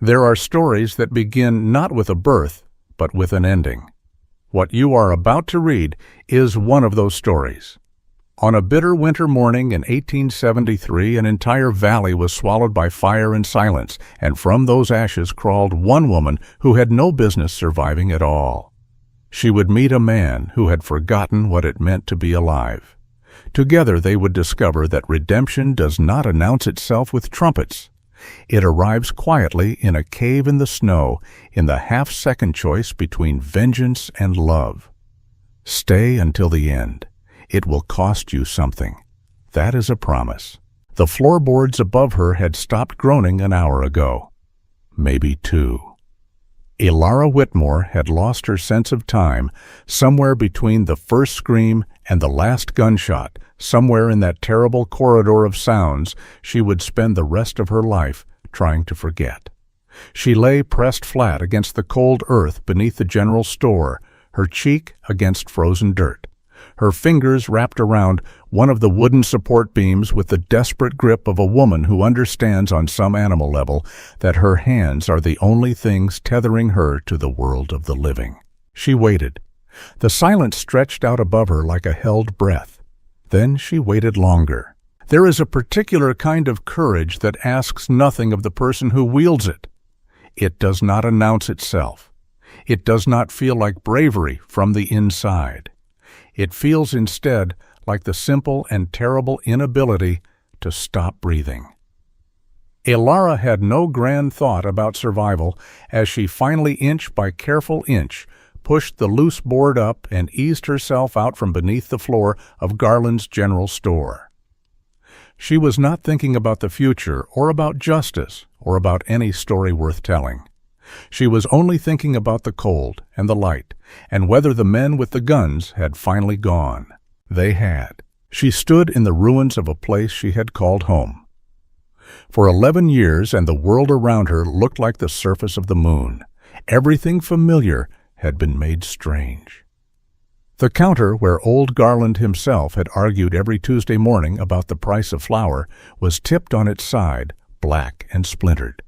There are stories that begin not with a birth, but with an ending. What you are about to read is one of those stories. On a bitter winter morning in 1873, an entire valley was swallowed by fire and silence, and from those ashes crawled one woman who had no business surviving at all. She would meet a man who had forgotten what it meant to be alive. Together they would discover that redemption does not announce itself with trumpets. It arrives quietly in a cave in the snow, in the half-second choice between vengeance and love. Stay until the end. It will cost you something. That is a promise. The floorboards above her had stopped groaning an hour ago. Maybe two. Elara Whitmore had lost her sense of time somewhere between the first scream and the last gunshot, somewhere in that terrible corridor of sounds she would spend the rest of her life trying to forget. She lay pressed flat against the cold earth beneath the general store, her cheek against frozen dirt. Her fingers wrapped around one of the wooden support beams with the desperate grip of a woman who understands on some animal level that her hands are the only things tethering her to the world of the living. She waited. The silence stretched out above her like a held breath. Then she waited longer. There is a particular kind of courage that asks nothing of the person who wields it. It does not announce itself. It does not feel like bravery from the inside. It feels instead like the simple and terrible inability to stop breathing. Elara had no grand thought about survival as she finally, inch by careful inch, pushed the loose board up and eased herself out from beneath the floor of Garland's general store. She was not thinking about the future or about justice or about any story worth telling. She was only thinking about the cold and the light, and whether the men with the guns had finally gone. They had. She stood in the ruins of a place she had called home. For 11 years, and the world around her looked like the surface of the moon. Everything familiar had been made strange. The counter where old Garland himself had argued every Tuesday morning about the price of flour was tipped on its side, black and splintered.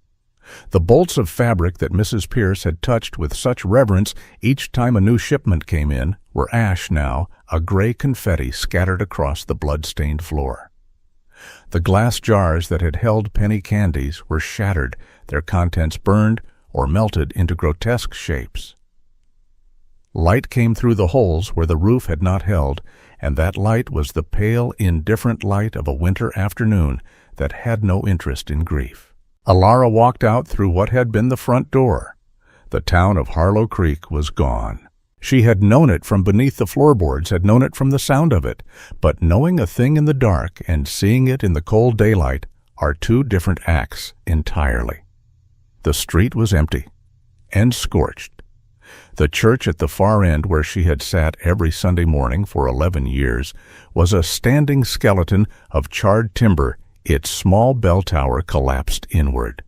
The bolts of fabric that Mrs. Pierce had touched with such reverence each time a new shipment came in were ash now, a gray confetti scattered across the blood-stained floor. The glass jars that had held penny candies were shattered, their contents burned or melted into grotesque shapes. Light came through the holes where the roof had not held, and that light was the pale, indifferent light of a winter afternoon that had no interest in grief. Elara walked out through what had been the front door. The town of Harlow Creek was gone. She had known it from beneath the floorboards, had known it from the sound of it, but knowing a thing in the dark and seeing it in the cold daylight are two different acts entirely. The street was empty and scorched. The church at the far end where she had sat every Sunday morning for 11 years was a standing skeleton of charred timber, its small bell tower collapsed inward.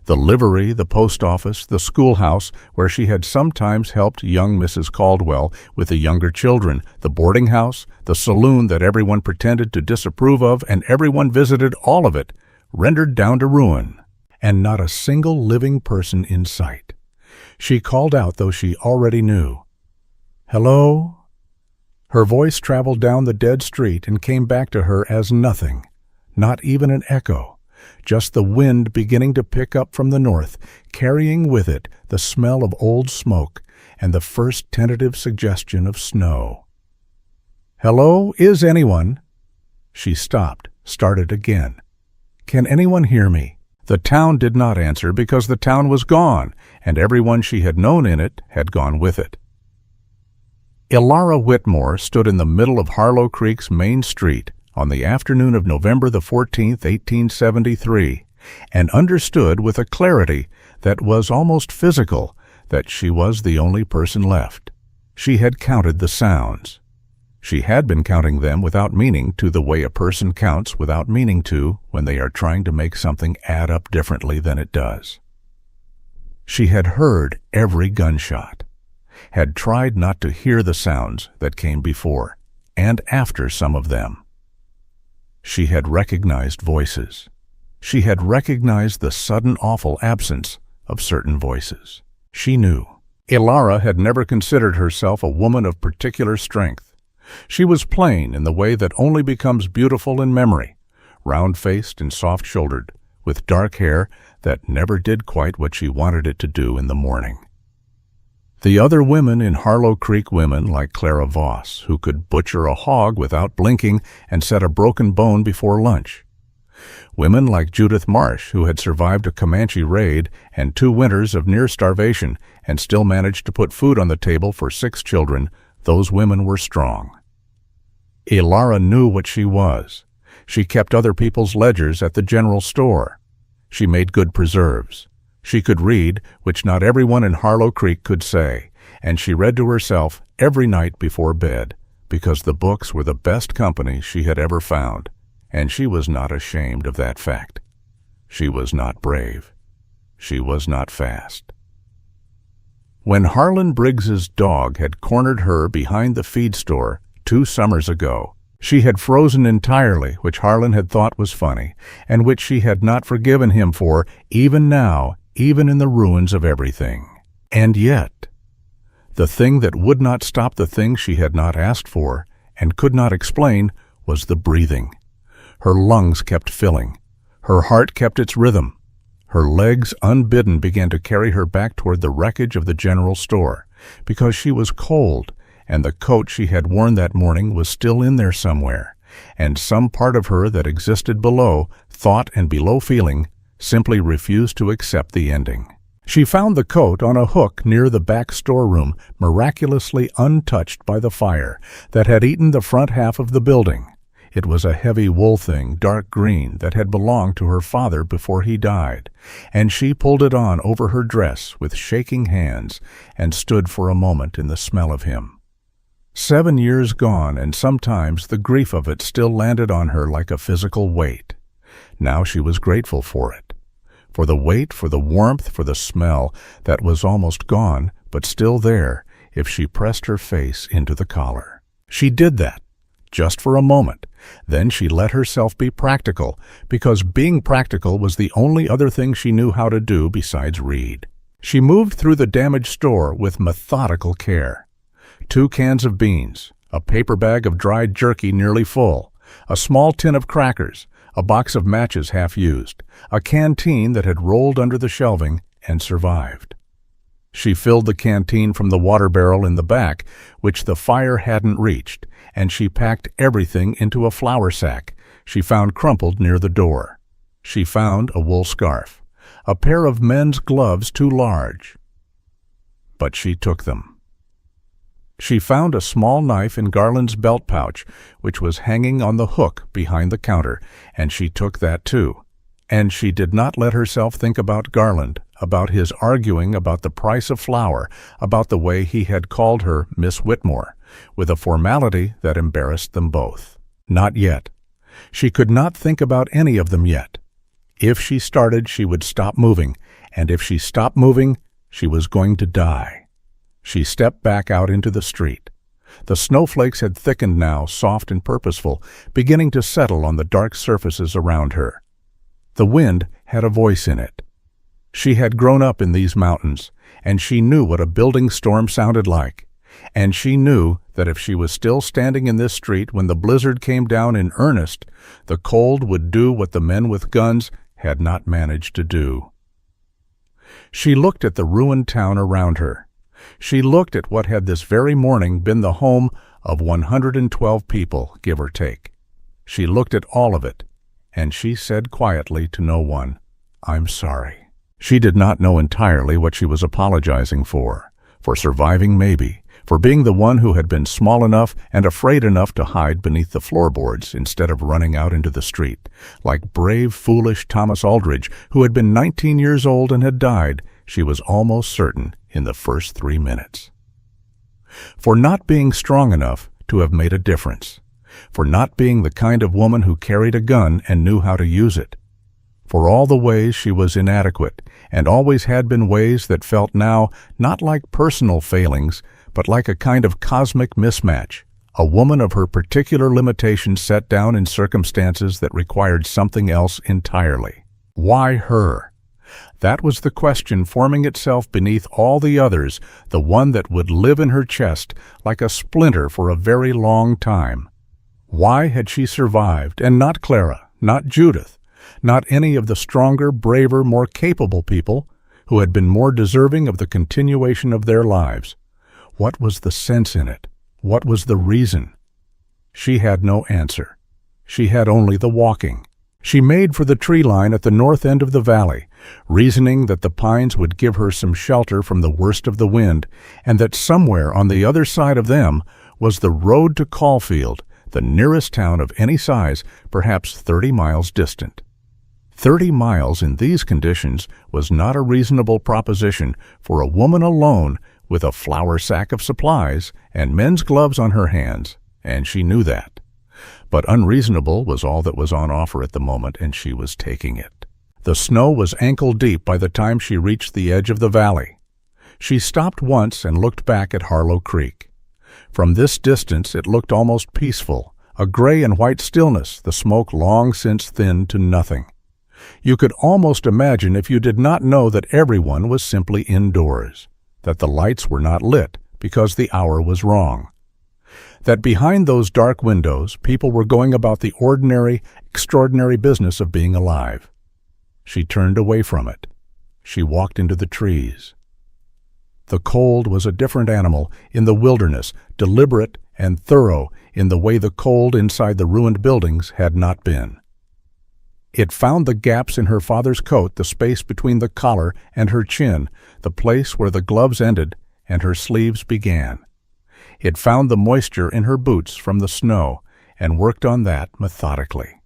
The livery, the post office, the schoolhouse where she had sometimes helped young Mrs. Caldwell with the younger children, the boarding house, the saloon that everyone pretended to disapprove of and everyone visited all of it, rendered down to ruin, and not a single living person in sight. She called out, though she already knew. "Hello?" Her voice traveled down the dead street and came back to her as nothing. Not even an echo, just the wind beginning to pick up from the north, carrying with it the smell of old smoke and the first tentative suggestion of snow. "Hello, is anyone?" She stopped, started again. "Can anyone hear me?" The town did not answer because the town was gone, and everyone she had known in it had gone with it. Elara Whitmore stood in the middle of Harlow Creek's main street on the afternoon of November the 14th, 1873, and understood with a clarity that was almost physical that she was the only person left. She had counted the sounds. She had been counting them without meaning to, the way a person counts without meaning to when they are trying to make something add up differently than it does. She had heard every gunshot, had tried not to hear the sounds that came before and after some of them. She had recognized voices. She had recognized the sudden awful absence of certain voices. She knew. Elara had never considered herself a woman of particular strength. She was plain in the way that only becomes beautiful in memory, round-faced and soft-shouldered, with dark hair that never did quite what she wanted it to do in the morning. The other women in Harlow Creek, women like Clara Voss, who could butcher a hog without blinking and set a broken bone before lunch. Women like Judith Marsh, who had survived a Comanche raid and 2 winters of near starvation and still managed to put food on the table for 6 children. Those women were strong. Elara knew what she was. She kept other people's ledgers at the general store. She made good preserves. She could read, which not everyone in Harlow Creek could say, and she read to herself every night before bed, because the books were the best company she had ever found, and she was not ashamed of that fact. She was not brave. She was not fast. When Harlan Briggs's dog had cornered her behind the feed store 2 summers ago, she had frozen entirely, which Harlan had thought was funny, and which she had not forgiven him for, even now, even in the ruins of everything. And yet, the thing that would not stop the thing she had not asked for and could not explain was the breathing. Her lungs kept filling. Her heart kept its rhythm. Her legs, unbidden, began to carry her back toward the wreckage of the general store, because she was cold, and the coat she had worn that morning was still in there somewhere, and some part of her that existed below, thought and below feeling, simply refused to accept the ending. She found the coat on a hook near the back storeroom, miraculously untouched by the fire that had eaten the front half of the building. It was a heavy wool thing, dark green, that had belonged to her father before he died, and she pulled it on over her dress with shaking hands and stood for a moment in the smell of him. 7 years gone, and sometimes the grief of it still landed on her like a physical weight. Now she was grateful for it. For the weight, for the warmth, for the smell that was almost gone, but still there, if she pressed her face into the collar. She did that, just for a moment. Then she let herself be practical, because being practical was the only other thing she knew how to do besides read. She moved through the damaged store with methodical care. 2 cans of beans, a paper bag of dried jerky nearly full, a small tin of crackers, a box of matches half used, a canteen that had rolled under the shelving and survived. She filled the canteen from the water barrel in the back, which the fire hadn't reached, and she packed everything into a flour sack she found crumpled near the door. She found a wool scarf, a pair of men's gloves too large. But she took them. She found a small knife in Garland's belt pouch, which was hanging on the hook behind the counter, and she took that too. And she did not let herself think about Garland, about his arguing about the price of flour, about the way he had called her Miss Whitmore, with a formality that embarrassed them both. Not yet. She could not think about any of them yet. If she started, she would stop moving, and if she stopped moving, she was going to die. She stepped back out into the street. The snowflakes had thickened now, soft and purposeful, beginning to settle on the dark surfaces around her. The wind had a voice in it. She had grown up in these mountains, and she knew what a building storm sounded like. And she knew that if she was still standing in this street when the blizzard came down in earnest, the cold would do what the men with guns had not managed to do. She looked at the ruined town around her. She looked at what had this very morning been the home of 112 people, give or take. She looked at all of it, and she said quietly to no one, "I'm sorry." She did not know entirely what she was apologizing for surviving maybe, for being the one who had been small enough and afraid enough to hide beneath the floorboards instead of running out into the street, like brave, foolish Thomas Aldridge, who had been 19 years old and had died, she was almost certain, in the first 3 minutes. For not being strong enough to have made a difference. For not being the kind of woman who carried a gun and knew how to use it. For all the ways she was inadequate, and always had been ways that felt now not like personal failings, but like a kind of cosmic mismatch, a woman of her particular limitations set down in circumstances that required something else entirely. Why her? That was the question forming itself beneath all the others, the one that would live in her chest like a splinter for a very long time. Why had she survived, and not Clara, not Judith, not any of the stronger, braver, more capable people who had been more deserving of the continuation of their lives? What was the sense in it? What was the reason? She had no answer. She had only the walking. She made for the tree line at the north end of the valley, reasoning that the pines would give her some shelter from the worst of the wind, and that somewhere on the other side of them was the road to Caulfield, the nearest town of any size, perhaps 30 miles distant. 30 miles in these conditions was not a reasonable proposition for a woman alone with a flour sack of supplies and men's gloves on her hands, and she knew that. But unreasonable was all that was on offer at the moment, and she was taking it. The snow was ankle-deep by the time she reached the edge of the valley. She stopped once and looked back at Harlow Creek. From this distance it looked almost peaceful, a gray and white stillness, the smoke long since thinned to nothing. You could almost imagine, if you did not know, that everyone was simply indoors, that the lights were not lit because the hour was wrong, that behind those dark windows people were going about the ordinary, extraordinary business of being alive. She turned away from it. She walked into the trees. The cold was a different animal in the wilderness, deliberate and thorough in the way the cold inside the ruined buildings had not been. It found the gaps in her father's coat, the space between the collar and her chin, the place where the gloves ended and her sleeves began. It found the moisture in her boots from the snow and worked on that methodically.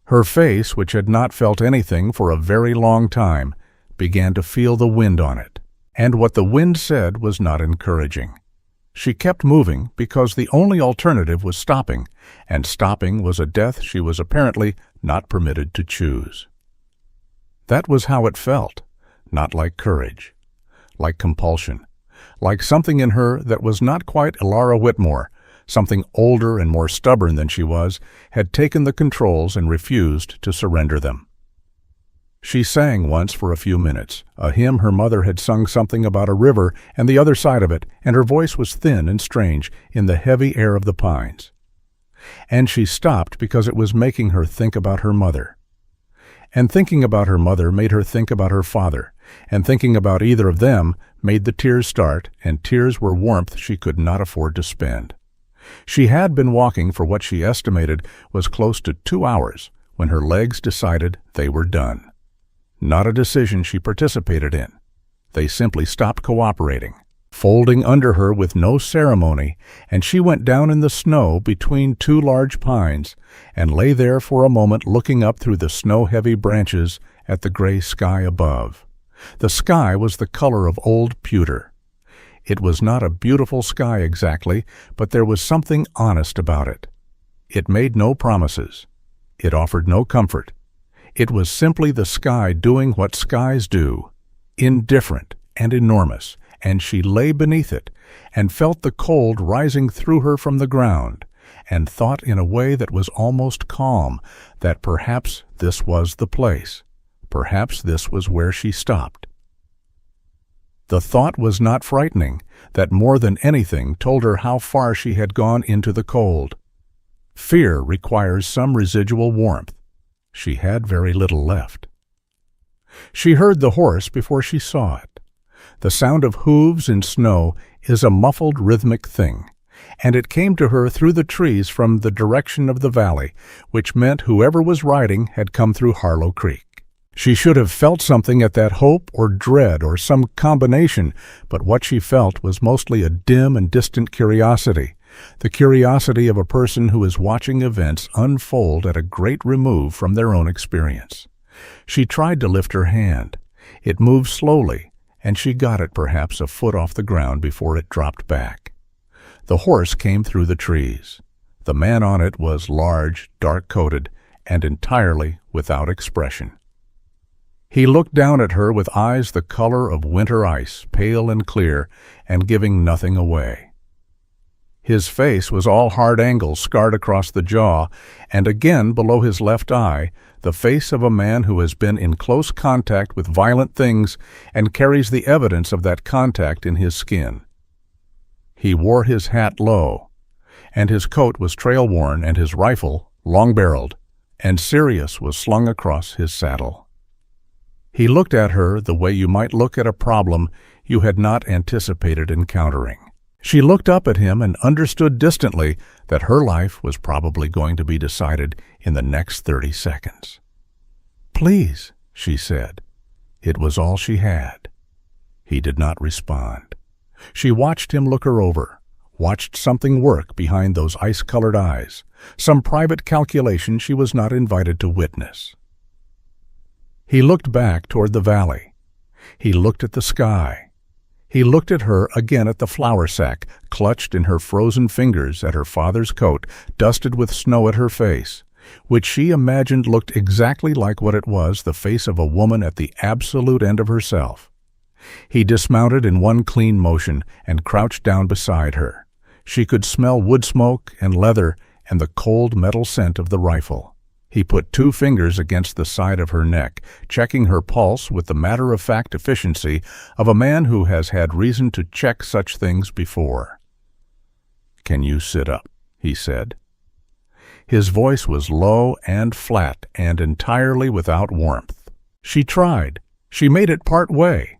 Her face, which had not felt anything for a very long time, began to feel the wind on it, and what the wind said was not encouraging. She kept moving because the only alternative was stopping, and stopping was a death she was apparently not permitted to choose. That was how it felt, not like courage, like compulsion, like something in her that was not quite Elara Whitmore, something older and more stubborn than she was, had taken the controls and refused to surrender them. She sang once for a few minutes, a hymn her mother had sung something about a river and the other side of it, and her voice was thin and strange in the heavy air of the pines. And she stopped because it was making her think about her mother. And thinking about her mother made her think about her father, and thinking about either of them made the tears start, and tears were warmth she could not afford to spend. She had been walking for what she estimated was close to 2 hours when her legs decided they were done. Not a decision she participated in. They simply stopped cooperating, folding under her with no ceremony, and she went down in the snow between 2 large pines and lay there for a moment looking up through the snow-heavy branches at the gray sky above. The sky was the color of old pewter. It was not a beautiful sky exactly, but there was something honest about it. It made no promises. It offered no comfort. It was simply the sky doing what skies do, indifferent and enormous, and she lay beneath it and felt the cold rising through her from the ground, and thought in a way that was almost calm that perhaps this was the place, perhaps this was where she stopped. The thought was not frightening, that more than anything told her how far she had gone into the cold. Fear requires some residual warmth. She had very little left. She heard the horse before she saw it. The sound of hooves in snow is a muffled rhythmic thing, and it came to her through the trees from the direction of the valley, which meant whoever was riding had come through Harlow Creek. She should have felt something at that, hope or dread or some combination, but what she felt was mostly a dim and distant curiosity, the curiosity of a person who is watching events unfold at a great remove from their own experience. She tried to lift her hand. It moved slowly, and she got it perhaps a foot off the ground before it dropped back. The horse came through the trees. The man on it was large, dark-coated, and entirely without expression. He looked down at her with eyes the color of winter ice, pale and clear, and giving nothing away. His face was all hard angles scarred across the jaw, and again below his left eye, the face of a man who has been in close contact with violent things and carries the evidence of that contact in his skin. He wore his hat low, and his coat was trail-worn and his rifle long-barreled, and Sirius was slung across his saddle. He looked at her the way you might look at a problem you had not anticipated encountering. She looked up at him and understood distantly that her life was probably going to be decided in the next 30 seconds. "Please," she said. It was all she had. He did not respond. She watched him look her over, watched something work behind those ice-colored eyes, some private calculation she was not invited to witness. He looked back toward the valley. He looked at the sky. He looked at her again at the flour sack, clutched in her frozen fingers at her father's coat, dusted with snow at her face, which she imagined looked exactly like what it was, the face of a woman at the absolute end of herself. He dismounted in one clean motion and crouched down beside her. She could smell wood smoke and leather and the cold metal scent of the rifle. He put 2 fingers against the side of her neck, checking her pulse with the matter-of-fact efficiency of a man who has had reason to check such things before. "Can you sit up?" he said. His voice was low and flat and entirely without warmth. She tried. She made it part way.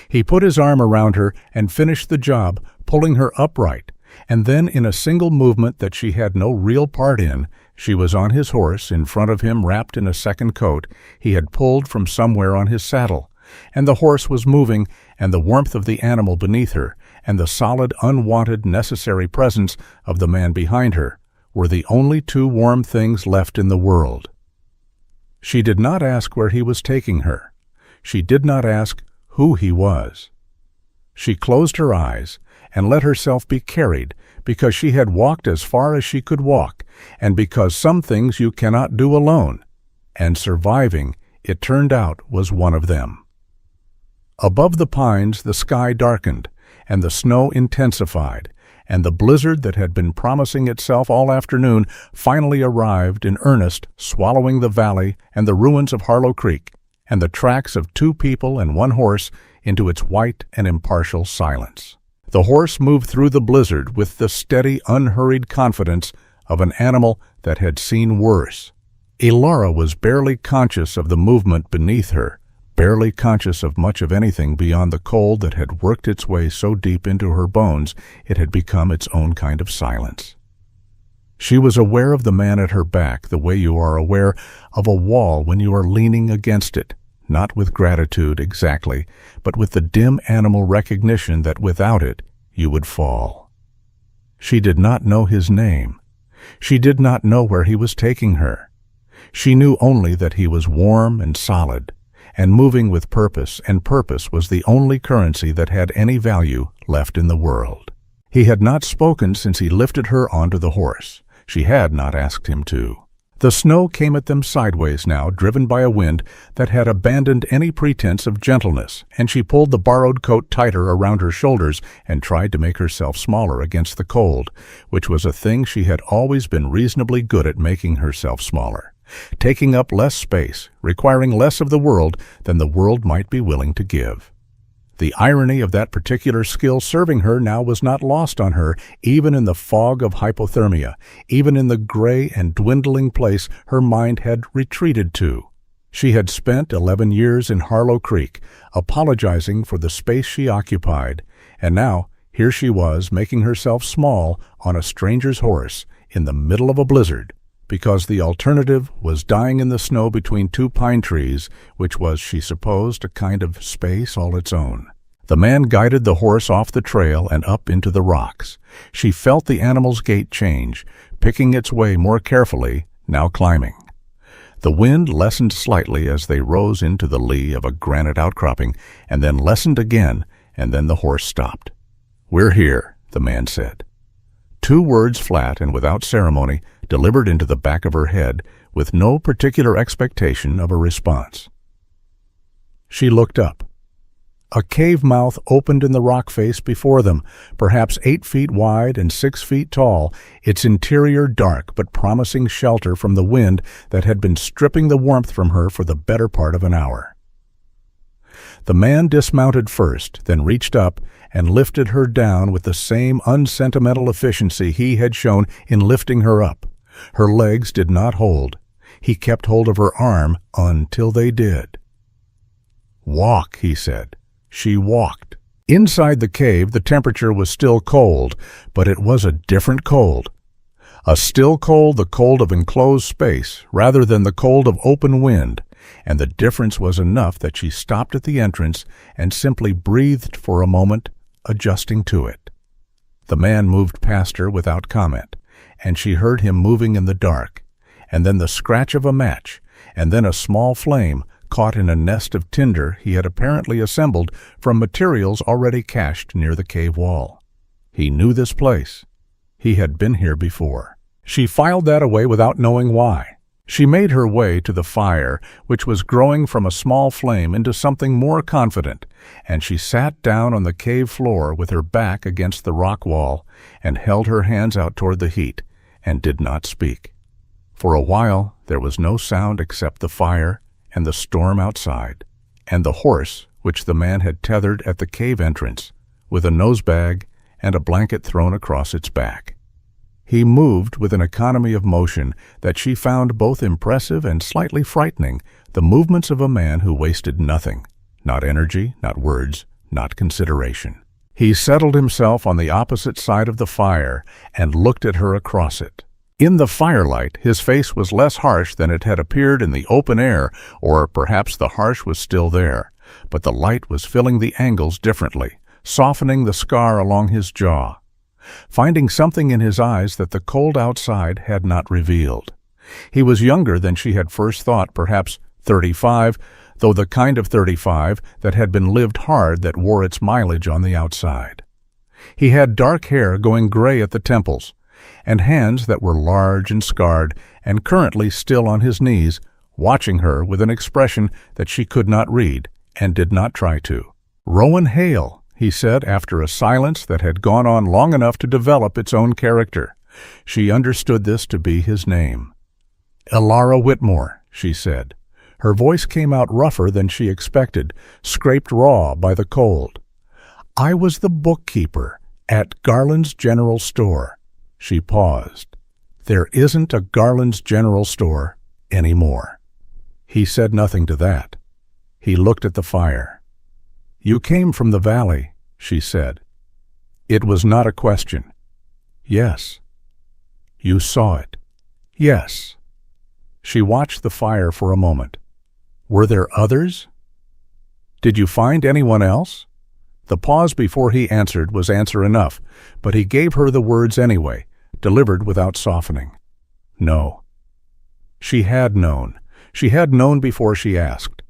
He put his arm around her and finished the job, pulling her upright, and then in a single movement that she had no real part in, she was on his horse, in front of him wrapped in a second coat he had pulled from somewhere on his saddle, and the horse was moving, and the warmth of the animal beneath her, and the solid, unwanted, necessary presence of the man behind her were the only 2 warm things left in the world. She did not ask where he was taking her. She did not ask who he was. She closed her eyes and let herself be carried, because she had walked as far as she could walk, and because some things you cannot do alone, and surviving, it turned out, was one of them. Above the pines the sky darkened, and the snow intensified, and the blizzard that had been promising itself all afternoon finally arrived in earnest, swallowing the valley and the ruins of Harlow Creek, and the tracks of 2 people and 1 horse into its white and impartial silence. The horse moved through the blizzard with the steady, unhurried confidence of an animal that had seen worse. Elara was barely conscious of the movement beneath her, barely conscious of much of anything beyond the cold that had worked its way so deep into her bones it had become its own kind of silence. She was aware of the man at her back the way you are aware of a wall when you are leaning against it, not with gratitude exactly, but with the dim animal recognition that without it you would fall. She did not know his name. She did not know where he was taking her. She knew only that he was warm and solid, and moving with purpose, and purpose was the only currency that had any value left in the world. He had not spoken since he lifted her onto the horse. She had not asked him to. The snow came at them sideways now, driven by a wind that had abandoned any pretense of gentleness, and she pulled the borrowed coat tighter around her shoulders and tried to make herself smaller against the cold, which was a thing she had always been reasonably good at, making herself smaller, taking up less space, requiring less of the world than the world might be willing to give. The irony of that particular skill serving her now was not lost on her, even in the fog of hypothermia, even in the gray and dwindling place her mind had retreated to. She had spent 11 years in Harlow Creek, apologizing for the space she occupied, and now here she was making herself small on a stranger's horse in the middle of a blizzard, because the alternative was dying in the snow between 2 pine trees, which was, she supposed, a kind of space all its own. The man guided the horse off the trail and up into the rocks. She felt the animal's gait change, picking its way more carefully, now climbing. The wind lessened slightly as they rose into the lee of a granite outcropping, and then lessened again, and then the horse stopped. "We're here," the man said. 2 words flat and without ceremony, delivered into the back of her head, with no particular expectation of a response. She looked up. A cave mouth opened in the rock face before them, perhaps 8 feet wide and 6 feet tall, its interior dark but promising shelter from the wind that had been stripping the warmth from her for the better part of an hour. The man dismounted first, then reached up and lifted her down with the same unsentimental efficiency he had shown in lifting her up. Her legs did not hold. He kept hold of her arm until they did. "Walk," he said. She walked. Inside the cave, the temperature was still cold, but it was a different cold. A still cold, the cold of enclosed space, rather than the cold of open wind, and the difference was enough that she stopped at the entrance and simply breathed for a moment, adjusting to it. The man moved past her without comment, and she heard him moving in the dark, and then the scratch of a match, and then a small flame caught in a nest of tinder he had apparently assembled from materials already cached near the cave wall. He knew this place. He had been here before. She filed that away without knowing why. She made her way to the fire, which was growing from a small flame into something more confident, and she sat down on the cave floor with her back against the rock wall and held her hands out toward the heat and did not speak. For a while there was no sound except the fire and the storm outside, and the horse which the man had tethered at the cave entrance, with a nosebag and a blanket thrown across its back. He moved with an economy of motion that she found both impressive and slightly frightening, the movements of a man who wasted nothing, not energy, not words, not consideration. He settled himself on the opposite side of the fire and looked at her across it. In the firelight, his face was less harsh than it had appeared in the open air, or perhaps the harsh was still there, but the light was filling the angles differently, softening the scar along his jaw, finding something in his eyes that the cold outside had not revealed. He was younger than she had first thought, perhaps 35, though the kind of 35 that had been lived hard that wore its mileage on the outside. He had dark hair going gray at the temples, and hands that were large and scarred, and currently still on his knees, watching her with an expression that she could not read, and did not try to. "Rowan Hale," he said after a silence that had gone on long enough to develop its own character. She understood this to be his name. "Elara Whitmore," she said. Her voice came out rougher than she expected, scraped raw by the cold. "I was the bookkeeper at Garland's General Store." She paused. "There isn't a Garland's General Store anymore." He said nothing to that. He looked at the fire. "You came from the valley," she said. It was not a question. "Yes." "You saw it." "Yes." She watched the fire for a moment. "Were there others?" "Did you find anyone else?" The pause before he answered was answer enough, but he gave her the words anyway, delivered without softening. "No." She had known. She had known before she asked.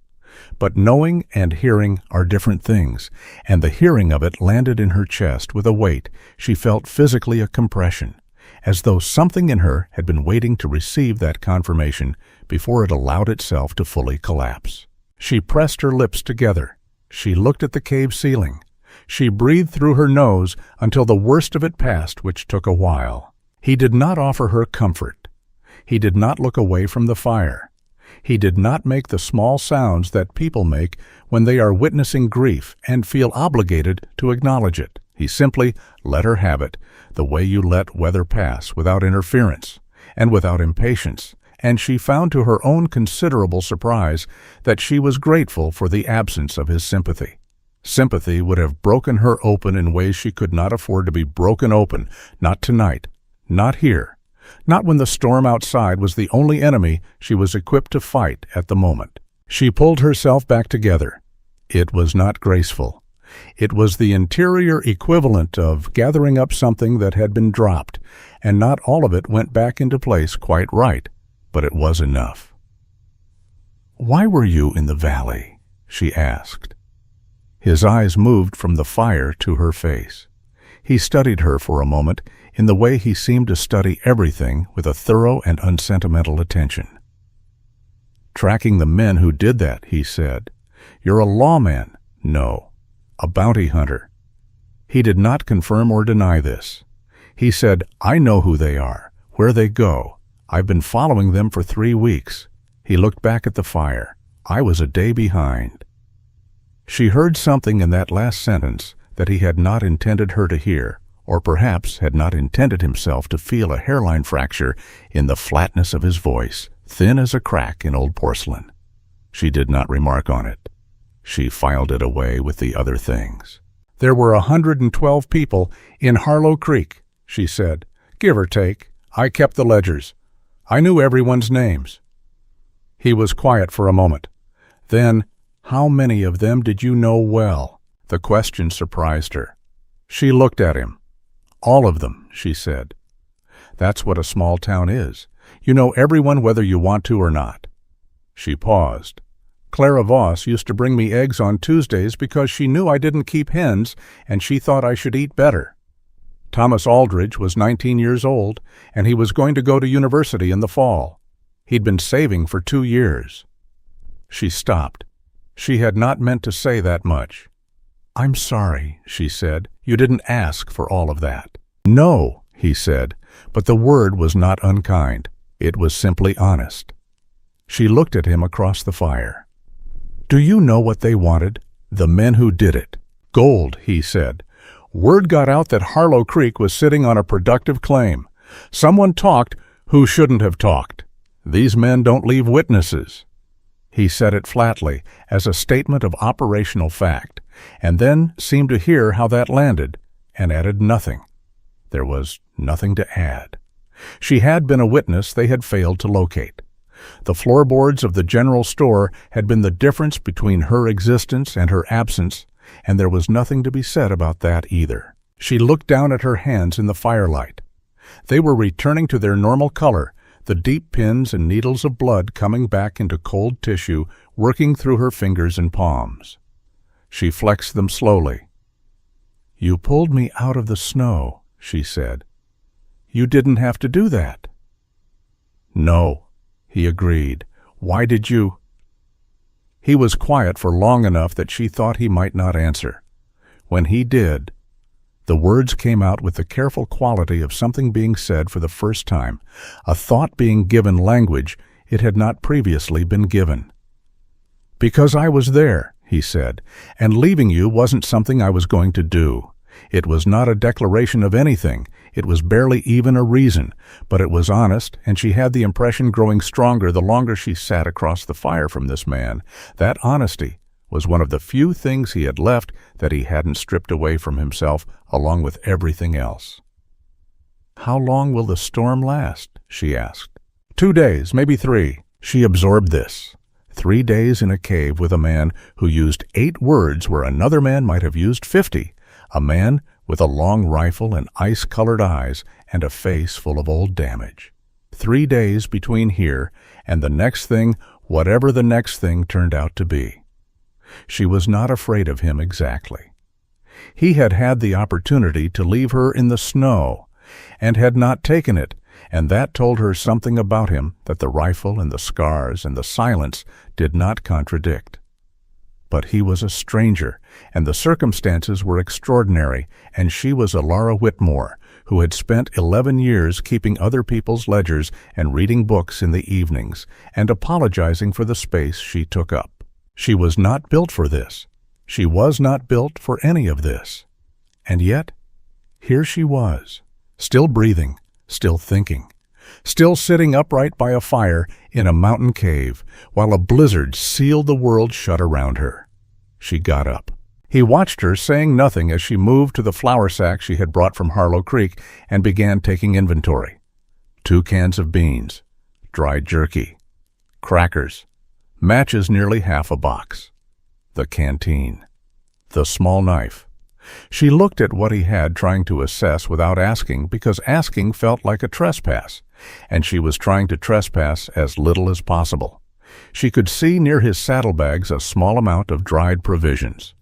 But knowing and hearing are different things, and the hearing of it landed in her chest with a weight. She felt physically a compression, as though something in her had been waiting to receive that confirmation before it allowed itself to fully collapse. She pressed her lips together. She looked at the cave ceiling. She breathed through her nose until the worst of it passed, which took a while. He did not offer her comfort. He did not look away from the fire. He did not make the small sounds that people make when they are witnessing grief and feel obligated to acknowledge it. He simply let her have it, the way you let weather pass, without interference and without impatience, and she found to her own considerable surprise that she was grateful for the absence of his sympathy. Sympathy would have broken her open in ways she could not afford to be broken open, not tonight, not here, not when the storm outside was the only enemy she was equipped to fight at the moment. She pulled herself back together. It was not graceful. It was the interior equivalent of gathering up something that had been dropped, and not all of it went back into place quite right, but it was enough. "Why were you in the valley?" she asked. His eyes moved from the fire to her face. He studied her for a moment in the way he seemed to study everything with a thorough and unsentimental attention. "Tracking the men who did that," he said. "You're a lawman." "No." a bounty hunter. He did not confirm or deny this. He said, "I know who they are, where they go. I've been following them for 3 weeks." He looked back at the fire. "I was a day behind." She heard something in that last sentence that he had not intended her to hear, or perhaps had not intended himself to feel a hairline fracture in the flatness of his voice, thin as a crack in old porcelain. She did not remark on it. She filed it away with the other things. "There were 112 people in Harlow Creek," she said. "Give or take. I kept the ledgers. I knew everyone's names." He was quiet for a moment. Then, "How many of them did you know well?" The question surprised her. She looked at him. "All of them," she said. "That's what a small town is. You know everyone whether you want to or not." She paused. "Clara Voss used to bring me eggs on Tuesdays because she knew I didn't keep hens and she thought I should eat better. Thomas Aldridge was 19 years old and he was going to go to university in the fall. He'd been saving for 2 years. She stopped. She had not meant to say that much. "I'm sorry," she said. "You didn't ask for all of that." "No," he said, but the word was not unkind. It was simply honest. She looked at him across the fire. "Do you know what they wanted? The men who did it. Gold," he said. "Word got out that Harlow Creek was sitting on a productive claim. Someone talked who shouldn't have talked. These men don't leave witnesses." He said it flatly, as a statement of operational fact, and then seemed to hear how that landed, and added nothing. There was nothing to add. She had been a witness they had failed to locate. The floorboards of the general store had been the difference between her existence and her absence, and there was nothing to be said about that either. She looked down at her hands in the firelight. They were returning to their normal color, the deep pins and needles of blood coming back into cold tissue, working through her fingers and palms. She flexed them slowly. "You pulled me out of the snow," she said. "You didn't have to do that." "No," he agreed. "Why did you?" He was quiet for long enough that she thought he might not answer. When he did, the words came out with the careful quality of something being said for the first time, a thought being given language it had not previously been given. "Because I was there," he said, "and leaving you wasn't something I was going to do. It was not a declaration of anything. It was barely even a reason, but it was honest, and she had the impression growing stronger the longer she sat across the fire from this man. That honesty was one of the few things he had left that he hadn't stripped away from himself along with everything else. "How long will the storm last?" she asked. 2 days, maybe 3. She absorbed this. 3 days in a cave with a man who used 8 words where another man might have used 50. A man with a long rifle and ice-colored eyes and a face full of old damage. 3 days between here and the next thing, whatever the next thing turned out to be. She was not afraid of him exactly. He had had the opportunity to leave her in the snow and had not taken it, and that told her something about him that the rifle and the scars and the silence did not contradict. But he was a stranger, and the circumstances were extraordinary, and she was Elara Whitmore, who had spent 11 years keeping other people's ledgers and reading books in the evenings, and apologizing for the space she took up. She was not built for this. She was not built for any of this. And yet, here she was, still breathing, still thinking, still sitting upright by a fire in a mountain cave, while a blizzard sealed the world shut around her. She got up. He watched her, saying nothing, as she moved to the flour sack she had brought from Harlow Creek and began taking inventory. 2 cans of beans, dried jerky, crackers, matches nearly half a box, the canteen, the small knife. She looked at what he had, trying to assess without asking, because asking felt like a trespass, and she was trying to trespass as little as possible. She could see near his saddlebags a small amount of dried provisions.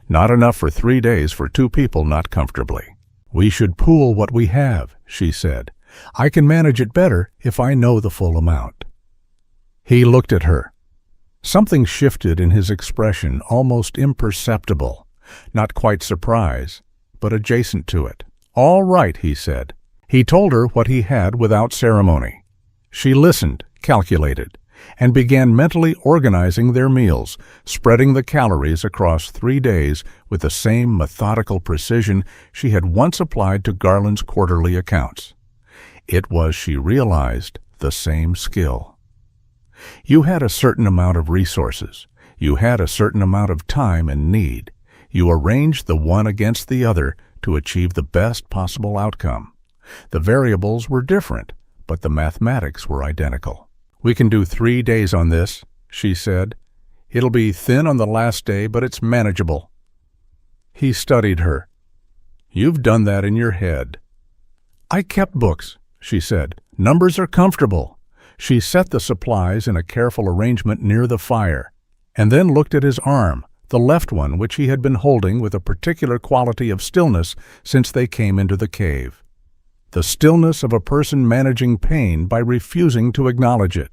Not enough for 3 days for 2 people not comfortably. "We should pool what we have," she said. "I can manage it better if I know the full amount." He looked at her. Something shifted in his expression, almost imperceptible. Not quite surprise, but adjacent to it. "All right," he said. He told her what he had without ceremony. She listened, calculated, and began mentally organizing their meals, spreading the calories across 3 days with the same methodical precision she had once applied to Garland's quarterly accounts. It was, she realized, the same skill. You had a certain amount of resources. You had a certain amount of time and need. You arranged the one against the other to achieve the best possible outcome. The variables were different, but the mathematics were identical. "We can do 3 days on this," she said. "It'll be thin on the last day, but it's manageable." He studied her. "You've done that in your head." "I kept books," she said. "Numbers are comfortable." She set the supplies in a careful arrangement near the fire, and then looked at his arm, the left one which he had been holding with a particular quality of stillness since they came into the cave. The stillness of a person managing pain by refusing to acknowledge it.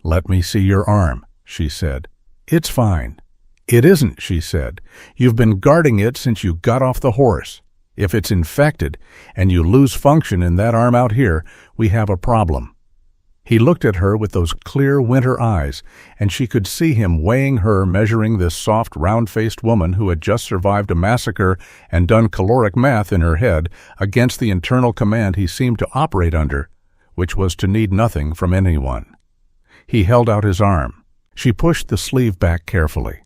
"Let me see your arm," she said. "It's fine." "It isn't," she said. "You've been guarding it since you got off the horse. If it's infected, and you lose function in that arm out here, we have a problem." He looked at her with those clear winter eyes, and she could see him weighing her, measuring this soft, round-faced woman who had just survived a massacre and done caloric math in her head against the internal command he seemed to operate under, which was to need nothing from anyone. He held out his arm. She pushed the sleeve back carefully.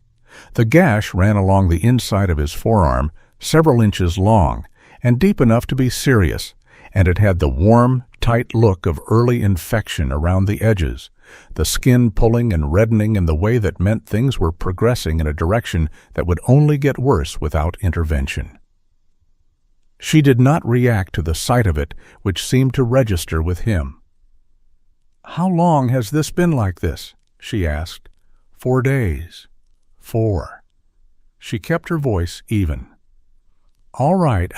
The gash ran along the inside of his forearm, several inches long, and deep enough to be serious, and it had the warm, tight look of early infection around the edges, the skin pulling and reddening in the way that meant things were progressing in a direction that would only get worse without intervention. She did not react to the sight of it, which seemed to register with him. "How long has this been like this?" she asked. 4 days. 4. She kept her voice even. "All right.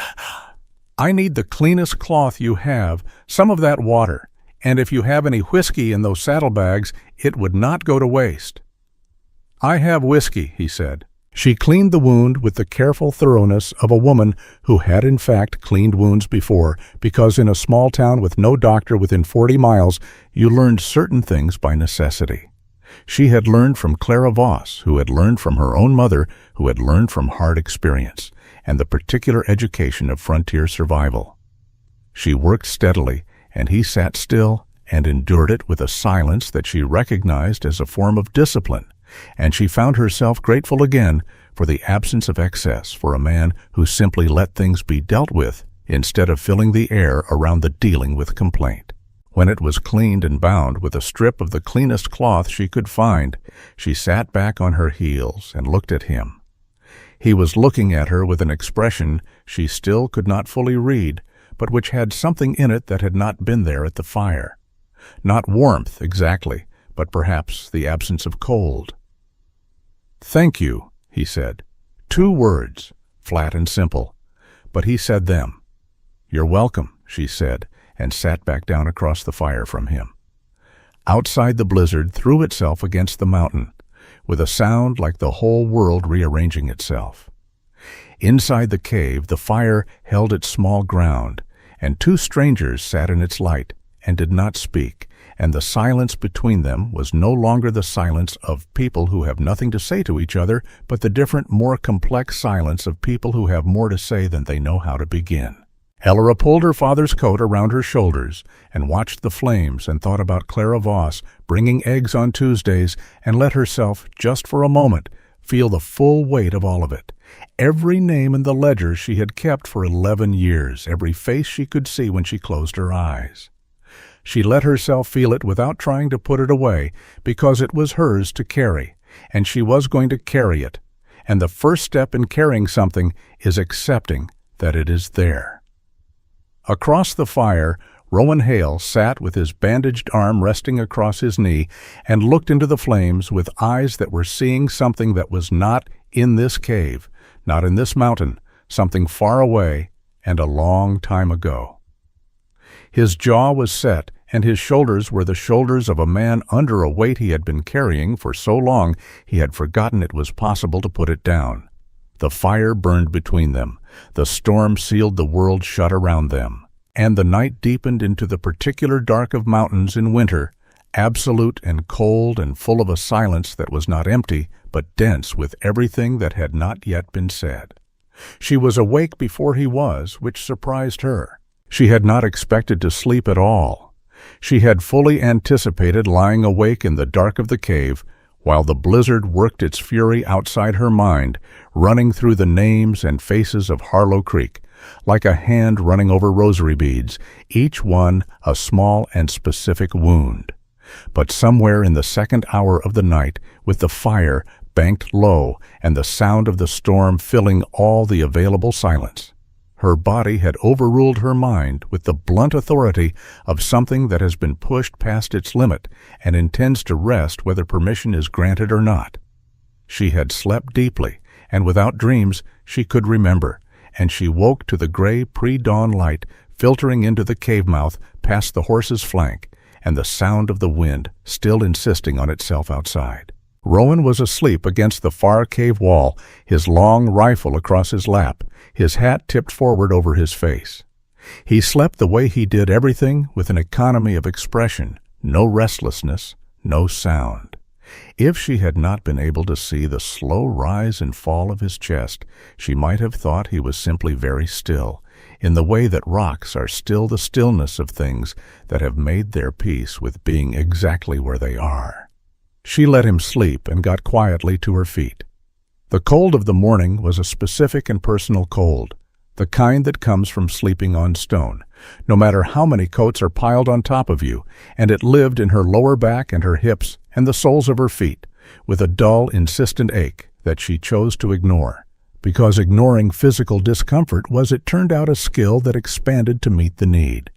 I need the cleanest cloth you have, some of that water, and if you have any whiskey in those saddlebags, it would not go to waste." "I have whiskey," he said. She cleaned the wound with the careful thoroughness of a woman who had in fact cleaned wounds before, because in a small town with no doctor within 40 miles, you learned certain things by necessity. She had learned from Clara Voss, who had learned from her own mother, who had learned from hard experience, and the particular education of frontier survival. She worked steadily, and he sat still and endured it with a silence that she recognized as a form of discipline, and she found herself grateful again for the absence of excess for a man who simply let things be dealt with instead of filling the air around the dealing with complaint. When it was cleaned and bound with a strip of the cleanest cloth she could find, she sat back on her heels and looked at him. He was looking at her with an expression she still could not fully read, but which had something in it that had not been there at the fire. Not warmth, exactly, but perhaps the absence of cold. "Thank you," he said. 2 words, flat and simple, but he said them. "You're welcome," she said, and sat back down across the fire from him. Outside, the blizzard threw itself against the mountain, with a sound like the whole world rearranging itself. Inside the cave, the fire held its small ground, and 2 strangers sat in its light and did not speak, and the silence between them was no longer the silence of people who have nothing to say to each other, but the different, more complex silence of people who have more to say than they know how to begin. Elara pulled her father's coat around her shoulders and watched the flames and thought about Clara Voss bringing eggs on Tuesdays, and let herself, just for a moment, feel the full weight of all of it. Every name in the ledger she had kept for 11 years, every face she could see when she closed her eyes. She let herself feel it without trying to put it away, because it was hers to carry, and she was going to carry it. And the first step in carrying something is accepting that it is there. Across the fire, Rowan Hale sat with his bandaged arm resting across his knee and looked into the flames with eyes that were seeing something that was not in this cave, not in this mountain, something far away and a long time ago. His jaw was set, and his shoulders were the shoulders of a man under a weight he had been carrying for so long he had forgotten it was possible to put it down. The fire burned between them. The storm sealed the world shut around them. And the night deepened into the particular dark of mountains in winter, absolute and cold and full of a silence that was not empty, but dense with everything that had not yet been said. She was awake before he was, which surprised her. She had not expected to sleep at all. She had fully anticipated lying awake in the dark of the cave, while the blizzard worked its fury outside her mind, running through the names and faces of Harlow Creek, like a hand running over rosary beads, each one a small and specific wound. But somewhere in the second hour of the night, with the fire banked low and the sound of the storm filling all the available silence, her body had overruled her mind with the blunt authority of something that has been pushed past its limit and intends to rest whether permission is granted or not. She had slept deeply, and without dreams she could remember, and she woke to the gray pre-dawn light filtering into the cave mouth past the horse's flank, and the sound of the wind still insisting on itself outside. Rowan was asleep against the far cave wall, his long rifle across his lap, his hat tipped forward over his face. He slept the way he did everything, with an economy of expression, no restlessness, no sound. If she had not been able to see the slow rise and fall of his chest, she might have thought he was simply very still, in the way that rocks are still the stillness of things that have made their peace with being exactly where they are. She let him sleep and got quietly to her feet. The cold of the morning was a specific and personal cold, the kind that comes from sleeping on stone, no matter how many coats are piled on top of you, and it lived in her lower back and her hips and the soles of her feet, with a dull, insistent ache that she chose to ignore, because ignoring physical discomfort was, it turned out, a skill that expanded to meet the need.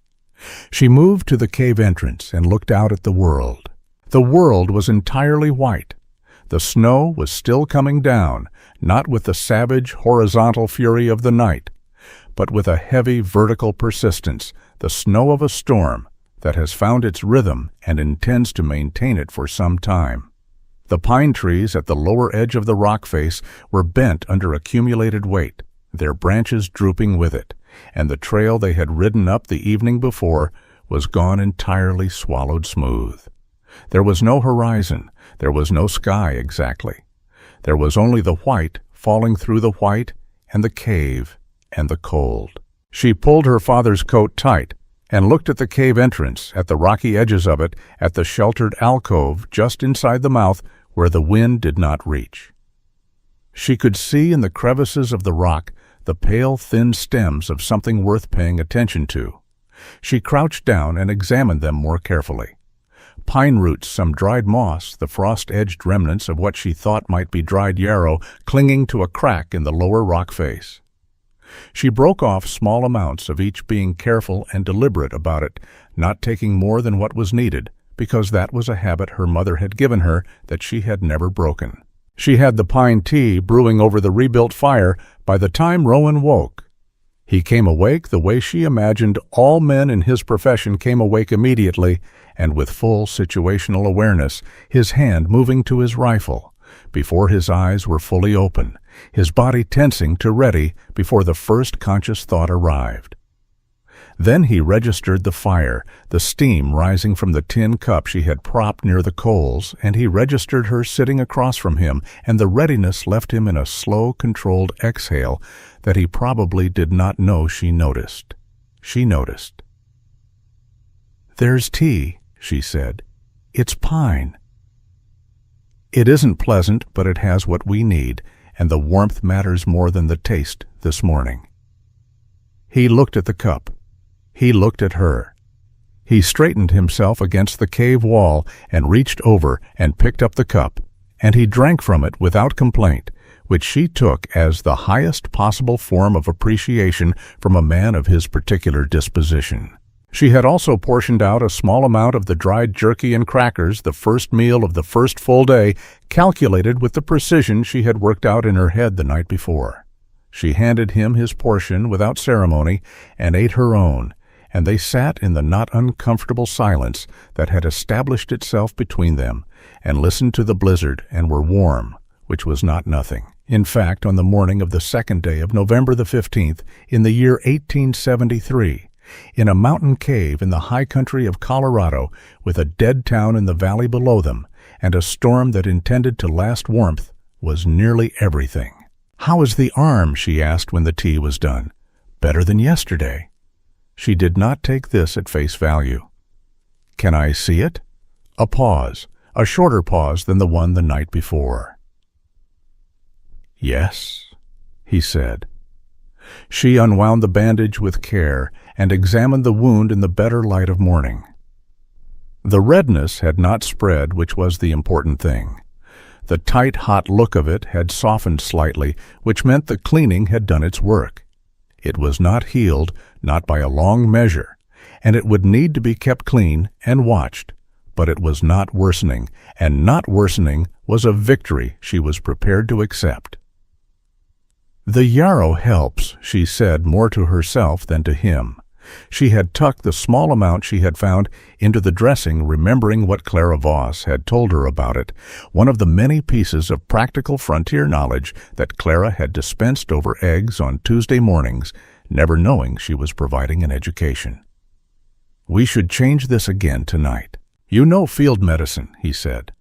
She moved to the cave entrance and looked out at the world. The world was entirely white. The snow was still coming down, not with the savage, horizontal fury of the night, but with a heavy, vertical persistence, the snow of a storm that has found its rhythm and intends to maintain it for some time. The pine trees at the lower edge of the rock face were bent under accumulated weight, their branches drooping with it, and the trail they had ridden up the evening before was gone entirely, swallowed smooth. There was no horizon, there was no sky exactly. There was only the white falling through the white, and the cave, and the cold. She pulled her father's coat tight and looked at the cave entrance, at the rocky edges of it, at the sheltered alcove just inside the mouth where the wind did not reach. She could see in the crevices of the rock the pale, thin stems of something worth paying attention to. She crouched down and examined them more carefully. Pine roots, some dried moss, the frost-edged remnants of what she thought might be dried yarrow clinging to a crack in the lower rock face. She broke off small amounts of each, being careful and deliberate about it, not taking more than what was needed, because that was a habit her mother had given her that she had never broken. She had the pine tea brewing over the rebuilt fire by the time Rowan woke. He came awake the way she imagined all men in his profession came awake immediately, and with full situational awareness, his hand moving to his rifle, before his eyes were fully open, his body tensing to ready before the first conscious thought arrived. Then he registered the fire, the steam rising from the tin cup she had propped near the coals, and he registered her sitting across from him, and the readiness left him in a slow, controlled exhale that he probably did not know she noticed. She noticed. "There's tea," she said. "It's pine." "It isn't pleasant, but it has what we need, and the warmth matters more than the taste this morning." He looked at the cup. He looked at her. He straightened himself against the cave wall and reached over and picked up the cup, and he drank from it without complaint, which she took as the highest possible form of appreciation from a man of his particular disposition. She had also portioned out a small amount of the dried jerky and crackers, the first meal of the first full day, calculated with the precision she had worked out in her head the night before. She handed him his portion without ceremony and ate her own, and they sat in the not uncomfortable silence that had established itself between them, and listened to the blizzard and were warm, which was not nothing. In fact, on the morning of the second day of November the 15th, in the year 1873, in a mountain cave in the high country of Colorado, with a dead town in the valley below them, and a storm that intended to last warmth, was nearly everything. "How is the arm?" she asked when the tea was done. "Better than yesterday." She did not take this at face value. "Can I see it?" A pause, a shorter pause than the one the night before. "Yes," he said. She unwound the bandage with care and examined the wound in the better light of morning. The redness had not spread, which was the important thing. The tight, hot look of it had softened slightly, which meant the cleaning had done its work. It was not healed, not by a long measure, and it would need to be kept clean and watched, but it was not worsening, and not worsening was a victory she was prepared to accept. "The yarrow helps," she said more to herself than to him. She had tucked the small amount she had found into the dressing, remembering what Clara Voss had told her about it, one of the many pieces of practical frontier knowledge that Clara had dispensed over eggs on Tuesday mornings, never knowing she was providing an education. "We should change this again tonight. You know field medicine," he said.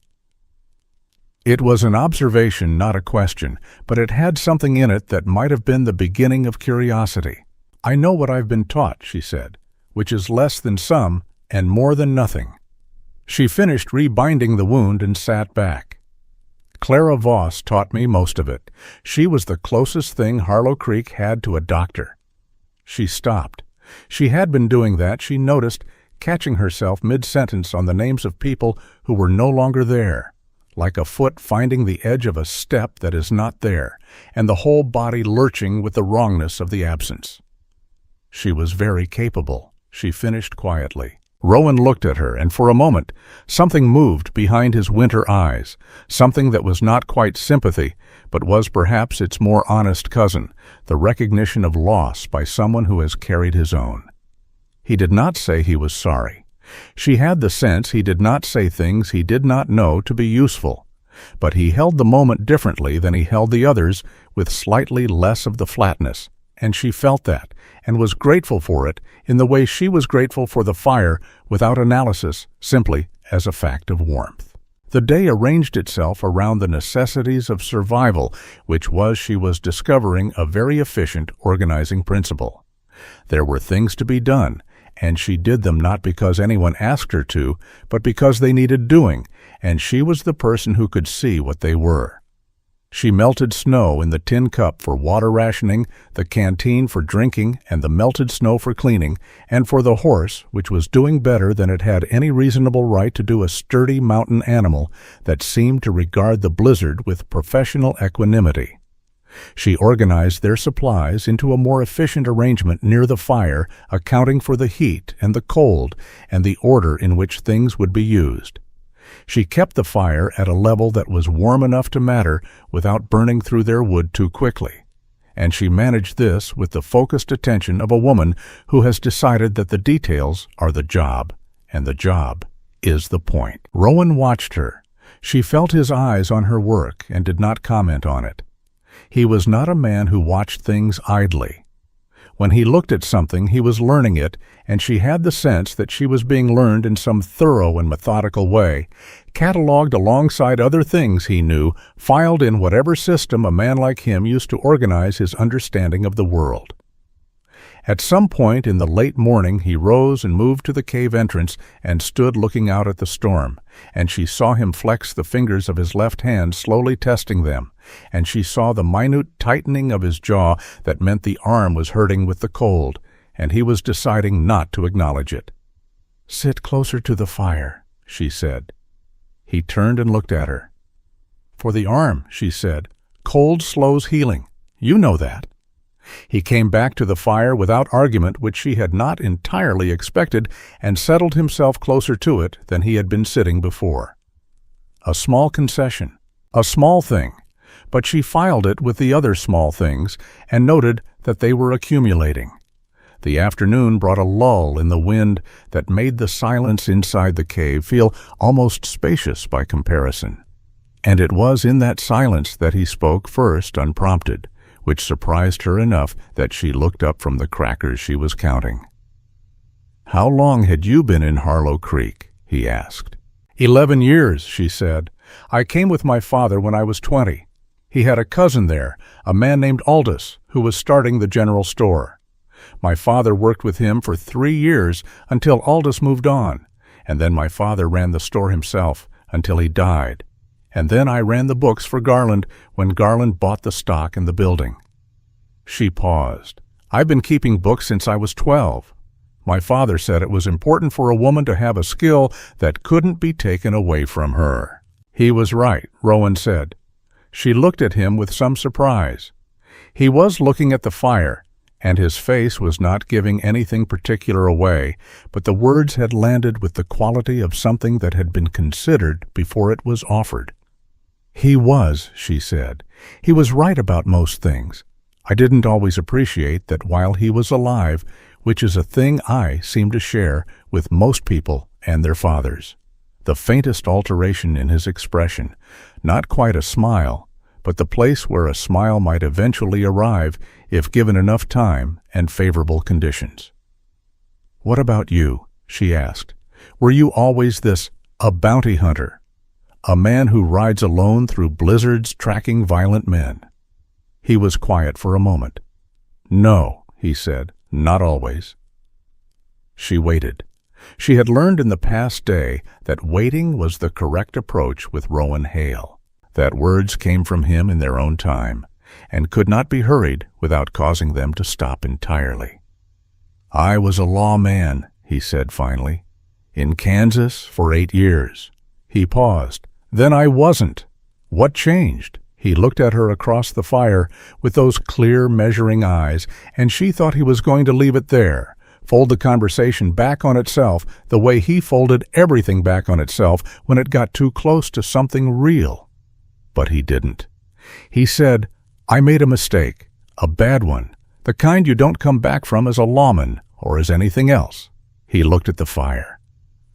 It was an observation, not a question, but it had something in it that might have been the beginning of curiosity. "I know what I've been taught," she said, "which is less than some and more than nothing." She finished rebinding the wound and sat back. "Clara Voss taught me most of it. She was the closest thing Harlow Creek had to a doctor." She stopped. She had been doing that, she noticed, catching herself mid-sentence on the names of people who were no longer there, like a foot finding the edge of a step that is not there, and the whole body lurching with the wrongness of the absence. She was very capable, she finished quietly. Rowan looked at her, and for a moment something moved behind his winter eyes, something that was not quite sympathy, but was perhaps its more honest cousin, the recognition of loss by someone who has carried his own. He did not say he was sorry. She had the sense he did not say things he did not know to be useful, but he held the moment differently than he held the others, with slightly less of the flatness, and she felt that, and was grateful for it in the way she was grateful for the fire, without analysis, simply as a fact of warmth. The day arranged itself around the necessities of survival, which was, she was discovering, a very efficient organizing principle. There were things to be done, and she did them not because anyone asked her to, but because they needed doing, and she was the person who could see what they were. She melted snow in the tin cup for water rationing, the canteen for drinking, and the melted snow for cleaning, and for the horse, which was doing better than it had any reasonable right to do a sturdy mountain animal that seemed to regard the blizzard with professional equanimity. She organized their supplies into a more efficient arrangement near the fire, accounting for the heat and the cold and the order in which things would be used. She kept the fire at a level that was warm enough to matter without burning through their wood too quickly, and she managed this with the focused attention of a woman who has decided that the details are the job, and the job is the point. Rowan watched her. She felt his eyes on her work and did not comment on it. He was not a man who watched things idly. When he looked at something, he was learning it, and she had the sense that she was being learned in some thorough and methodical way, catalogued alongside other things he knew, filed in whatever system a man like him used to organize his understanding of the world. At some point in the late morning he rose and moved to the cave entrance and stood looking out at the storm, and she saw him flex the fingers of his left hand, slowly testing them, and she saw the minute tightening of his jaw that meant the arm was hurting with the cold, and he was deciding not to acknowledge it. "Sit closer to the fire," she said. He turned and looked at her. "For the arm," she said, "cold slows healing. You know that." He came back to the fire without argument, which she had not entirely expected, and settled himself closer to it than he had been sitting before. A small concession, a small thing, but she filed it with the other small things and noted that they were accumulating. The afternoon brought a lull in the wind that made the silence inside the cave feel almost spacious by comparison. And it was in that silence that he spoke first, unprompted, which surprised her enough that she looked up from the crackers she was counting. "How long had you been in Harlow Creek?" he asked. 11 years, she said. "I came with my father when I was 20. He had a cousin there, a man named Aldous, who was starting the general store. My father worked with him for 3 years until Aldous moved on, and then my father ran the store himself until he died. And then I ran the books for Garland when Garland bought the stock in the building." She paused. "I've been keeping books since I was 12. My father said it was important for a woman to have a skill that couldn't be taken away from her." "He was right," Rowan said. She looked at him with some surprise. He was looking at the fire, and his face was not giving anything particular away, but the words had landed with the quality of something that had been considered before it was offered. "He was," she said. "He was right about most things. I didn't always appreciate that while he was alive, which is a thing I seem to share with most people and their fathers. The faintest alteration in his expression, not quite a smile, but the place where a smile might eventually arrive if given enough time and favorable conditions." "What about you?" she asked. "Were you always a bounty hunter? A man who rides alone through blizzards tracking violent men?" He was quiet for a moment. "No," he said, "not always." She waited. She had learned in the past day that waiting was the correct approach with Rowan Hale, that words came from him in their own time, and could not be hurried without causing them to stop entirely. "I was a lawman," he said finally, "in Kansas for 8 years. He paused. "Then I wasn't. What changed?" He looked at her across the fire with those clear, measuring eyes, and she thought he was going to leave it there, fold the conversation back on itself the way he folded everything back on itself when it got too close to something real. But he didn't. He said, "I made a mistake, a bad one, the kind you don't come back from as a lawman or as anything else." He looked at the fire.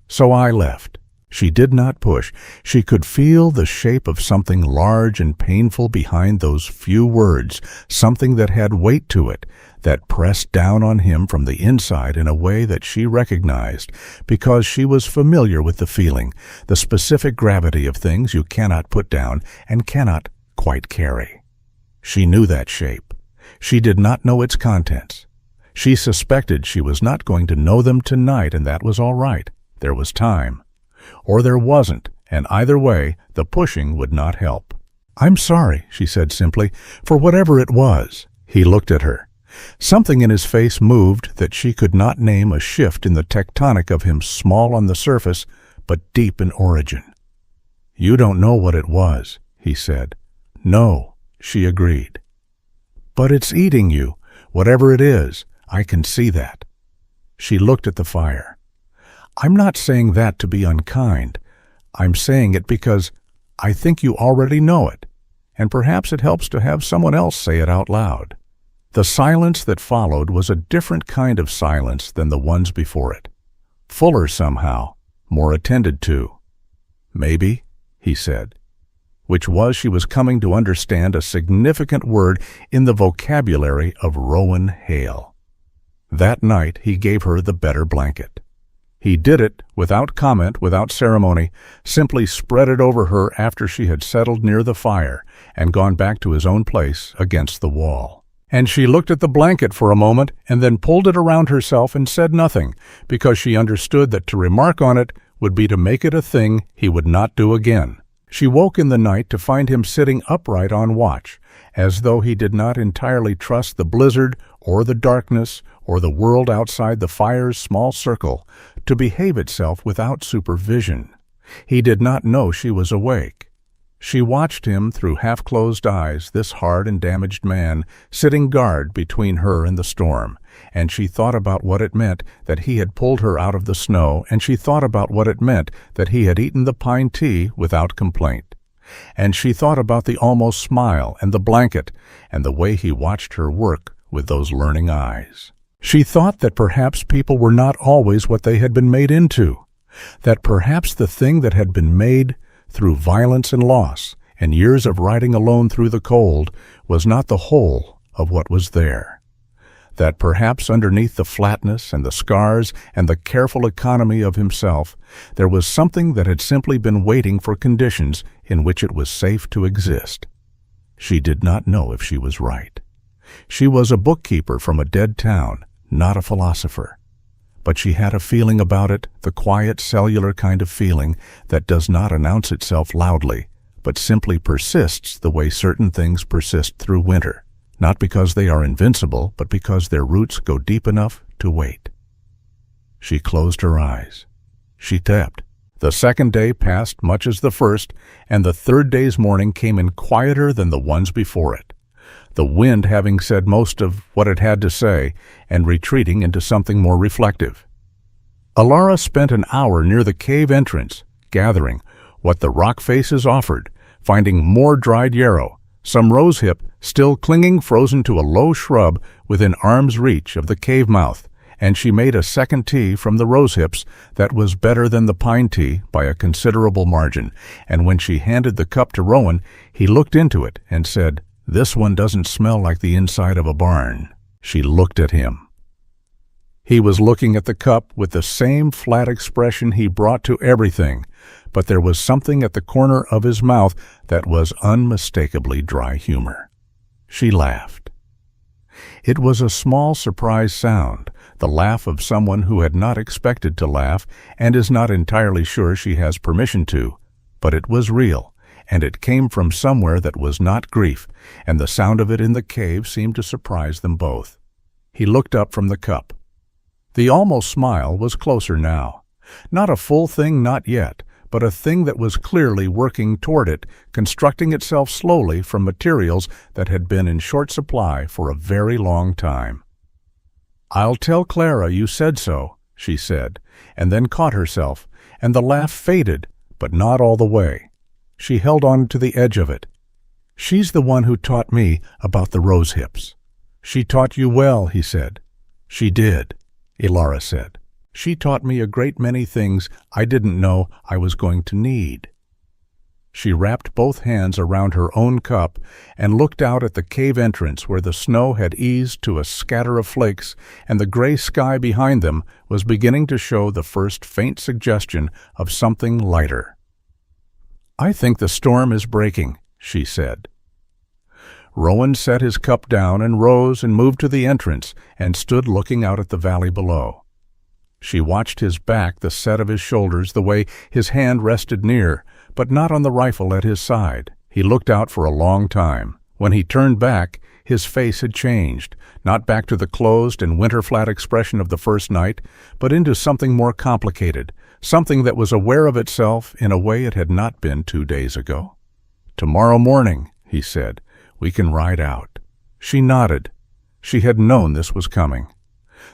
"So I left." She did not push. She could feel the shape of something large and painful behind those few words, something that had weight to it, that pressed down on him from the inside in a way that she recognized, because she was familiar with the feeling, the specific gravity of things you cannot put down and cannot quite carry. She knew that shape. She did not know its contents. She suspected she was not going to know them tonight, and that was all right. There was time. Or there wasn't, and either way, the pushing would not help. "I'm sorry," she said simply, "for whatever it was." He looked at her. Something in his face moved that she could not name, a shift in the tectonic of him, small on the surface, but deep in origin. "You don't know what it was," he said. "No," she agreed. "But it's eating you, whatever it is. I can see that." She looked at the fire. "I'm not saying that to be unkind. I'm saying it because I think you already know it, and perhaps it helps to have someone else say it out loud." The silence that followed was a different kind of silence than the ones before it. Fuller somehow, more attended to. "Maybe," he said, which was she was coming to understand a significant word in the vocabulary of Rowan Hale. That night he gave her the better blanket. He did it without comment, without ceremony, simply spread it over her after she had settled near the fire and gone back to his own place against the wall. And she looked at the blanket for a moment and then pulled it around herself and said nothing, because she understood that to remark on it would be to make it a thing he would not do again. She woke in the night to find him sitting upright on watch, as though he did not entirely trust the blizzard or the darkness or the world outside the fire's small circle to behave itself without supervision. He did not know she was awake. She watched him through half-closed eyes, this hard and damaged man, sitting guard between her and the storm, and she thought about what it meant that he had pulled her out of the snow, and she thought about what it meant that he had eaten the pine tea without complaint. And she thought about the almost smile and the blanket and the way he watched her work with those learning eyes. She thought that perhaps people were not always what they had been made into, that perhaps the thing that had been made through violence and loss and years of riding alone through the cold was not the whole of what was there. That perhaps underneath the flatness and the scars and the careful economy of himself, there was something that had simply been waiting for conditions in which it was safe to exist. She did not know if she was right. She was a bookkeeper from a dead town, not a philosopher. But she had a feeling about it, the quiet cellular kind of feeling that does not announce itself loudly, but simply persists the way certain things persist through winter, not because they are invincible, but because their roots go deep enough to wait. She closed her eyes. She tapped. The second day passed much as the first, and the third day's morning came in quieter than the ones before it, the wind having said most of what it had to say and retreating into something more reflective. Elara spent an hour near the cave entrance, gathering what the rock faces offered, finding more dried yarrow, some rosehip still clinging frozen to a low shrub within arm's reach of the cave mouth, and she made a second tea from the rosehips that was better than the pine tea by a considerable margin, and when she handed the cup to Rowan, he looked into it and said, "This one doesn't smell like the inside of a barn." She looked at him. He was looking at the cup with the same flat expression he brought to everything, but there was something at the corner of his mouth that was unmistakably dry humor. She laughed. It was a small surprise sound, the laugh of someone who had not expected to laugh and is not entirely sure she has permission to, but it was real, and it came from somewhere that was not grief, and the sound of it in the cave seemed to surprise them both. He looked up from the cup. The almost smile was closer now. Not a full thing, not yet, but a thing that was clearly working toward it, constructing itself slowly from materials that had been in short supply for a very long time. "I'll tell Clara you said so," she said, and then caught herself, and the laugh faded, but not all the way. She held on to the edge of it. "She's the one who taught me about the rosehips." "She taught you well," he said. "She did," Elara said. "She taught me a great many things I didn't know I was going to need." She wrapped both hands around her own cup and looked out at the cave entrance where the snow had eased to a scatter of flakes and the gray sky behind them was beginning to show the first faint suggestion of something lighter. "I think the storm is breaking," she said. Rowan set his cup down and rose and moved to the entrance and stood looking out at the valley below. She watched his back, the set of his shoulders, the way his hand rested near, but not on the rifle at his side. He looked out for a long time. When he turned back, his face had changed, not back to the closed and winter-flat expression of the first night, but into something more complicated, something that was aware of itself in a way it had not been 2 days ago. "Tomorrow morning," he said, "we can ride out." She nodded. She had known this was coming.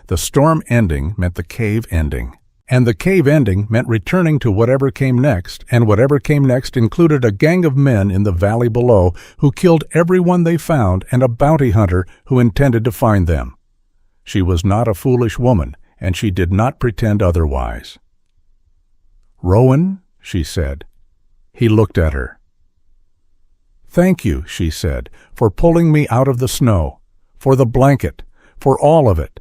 The storm ending meant the cave ending. And the cave ending meant returning to whatever came next, and whatever came next included a gang of men in the valley below who killed everyone they found and a bounty hunter who intended to find them. She was not a foolish woman, and she did not pretend otherwise. "Rowan," she said. He looked at her. "Thank you," she said, "for pulling me out of the snow, for the blanket, for all of it."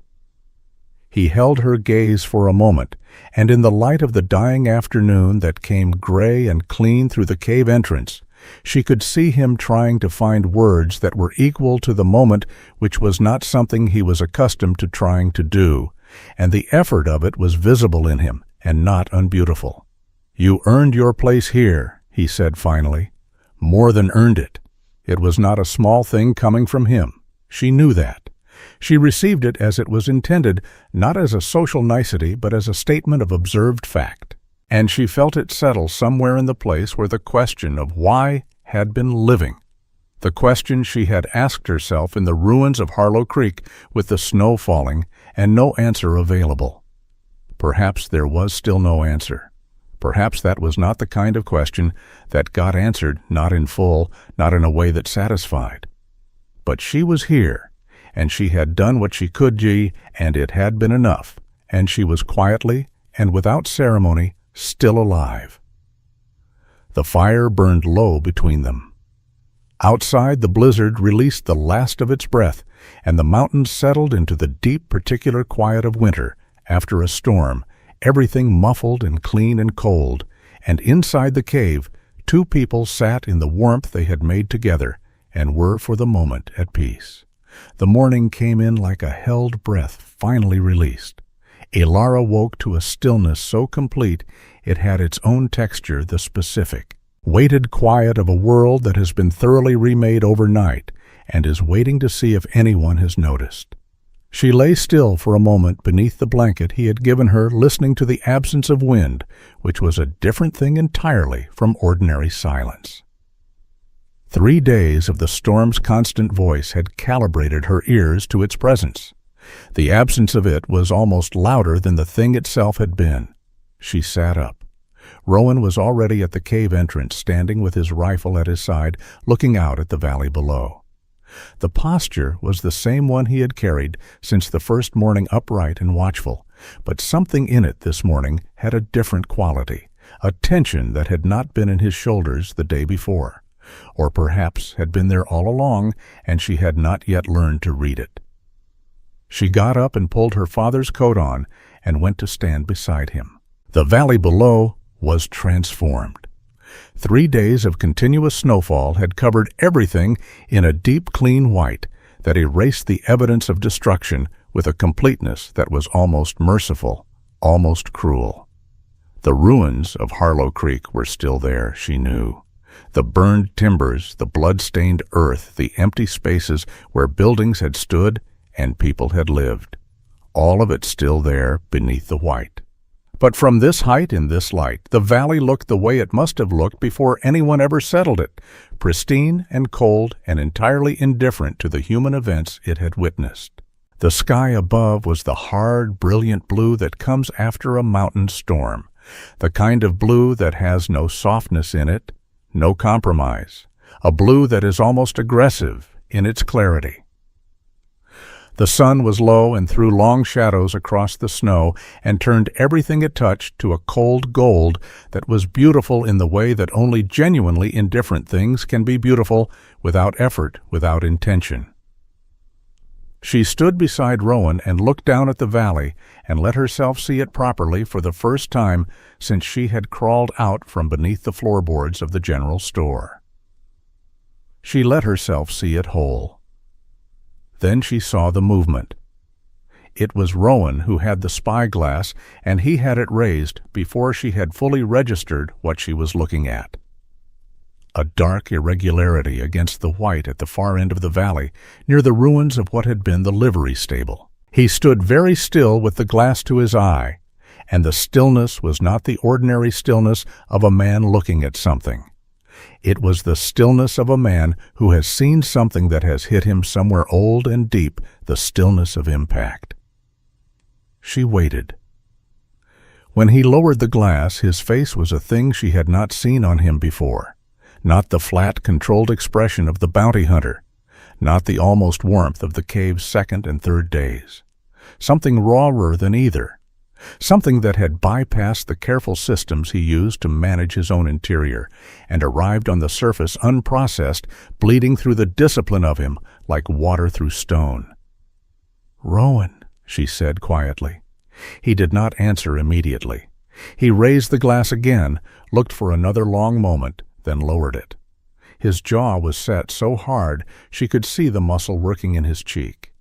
He held her gaze for a moment, and in the light of the dying afternoon that came gray and clean through the cave entrance, she could see him trying to find words that were equal to the moment, which was not something he was accustomed to trying to do, and the effort of it was visible in him and not unbeautiful. "You earned your place here," he said finally. "More than earned it." It was not a small thing coming from him. She knew that. She received it as it was intended, not as a social nicety, but as a statement of observed fact. And she felt it settle somewhere in the place where the question of why had been living. The question she had asked herself in the ruins of Harlow Creek with the snow falling and no answer available. Perhaps there was still no answer. Perhaps that was not the kind of question that got answered, not in full, not in a way that satisfied. But she was here, and she had done what she could, and it had been enough, and she was quietly and without ceremony still alive. The fire burned low between them. Outside, the blizzard released the last of its breath, and the mountains settled into the deep particular quiet of winter after a storm, everything muffled and clean and cold, and inside the cave, two people sat in the warmth they had made together and were for the moment at peace. The morning came in like a held breath finally released. Elara woke to a stillness so complete it had its own texture, the specific, weighted quiet of a world that has been thoroughly remade overnight and is waiting to see if anyone has noticed. She lay still for a moment beneath the blanket he had given her, listening to the absence of wind, which was a different thing entirely from ordinary silence. 3 days of the storm's constant voice had calibrated her ears to its presence. The absence of it was almost louder than the thing itself had been. She sat up. Rowan was already at the cave entrance, standing with his rifle at his side, looking out at the valley below. The posture was the same one he had carried since the first morning, upright and watchful, but something in it this morning had a different quality, a tension that had not been in his shoulders the day before, or perhaps had been there all along and she had not yet learned to read it. She got up and pulled her father's coat on and went to stand beside him. The valley below was transformed. 3 days of continuous snowfall had covered everything in a deep, clean white that erased the evidence of destruction with a completeness that was almost merciful, almost cruel. The ruins of Harlow Creek were still there, she knew. The burned timbers, the blood-stained earth, the empty spaces where buildings had stood and people had lived. All of it still there beneath the white. But from this height in this light, the valley looked the way it must have looked before anyone ever settled it, pristine and cold and entirely indifferent to the human events it had witnessed. The sky above was the hard, brilliant blue that comes after a mountain storm, the kind of blue that has no softness in it, no compromise, a blue that is almost aggressive in its clarity. The sun was low and threw long shadows across the snow and turned everything it touched to a cold gold that was beautiful in the way that only genuinely indifferent things can be beautiful, without effort, without intention. She stood beside Rowan and looked down at the valley and let herself see it properly for the first time since she had crawled out from beneath the floorboards of the general store. She let herself see it whole. Then she saw the movement. It was Rowan who had the spyglass, and he had it raised before she had fully registered what she was looking at. A dark irregularity against the white at the far end of the valley, near the ruins of what had been the livery stable. He stood very still with the glass to his eye, and the stillness was not the ordinary stillness of a man looking at something. It was the stillness of a man who has seen something that has hit him somewhere old and deep, the stillness of impact. She waited. When he lowered the glass, his face was a thing she had not seen on him before, not the flat, controlled expression of the bounty hunter, not the almost warmth of the cave's second and third days. Something rawer than either. Something that had bypassed the careful systems he used to manage his own interior and arrived on the surface unprocessed, bleeding through the discipline of him like water through stone. "Rowan," she said quietly. He did not answer immediately. He raised the glass again, looked for another long moment, then lowered it. His jaw was set so hard she could see the muscle working in his cheek.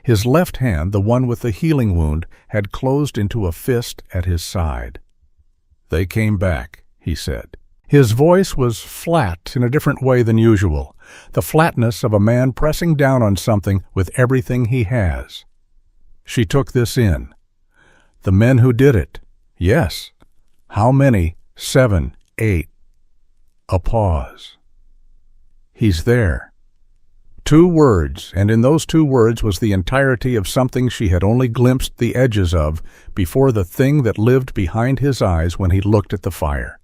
His left hand, the one with the healing wound, had closed into a fist at his side. "They came back," he said. His voice was flat in a different way than usual, the flatness of a man pressing down on something with everything he has. She took this in. The men who did it. Yes. How many? 7, 8. A pause. "He's there." 2 words, and in those 2 words was the entirety of something she had only glimpsed the edges of before, the thing that lived behind his eyes when he looked at the fire.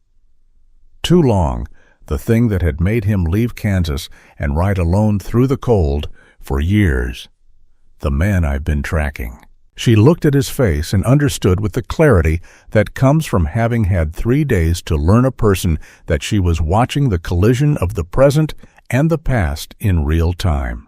Too long, the thing that had made him leave Kansas and ride alone through the cold for years. The man I've been tracking. She looked at his face and understood with the clarity that comes from having had 3 days to learn a person that she was watching the collision of the present and the past in real time.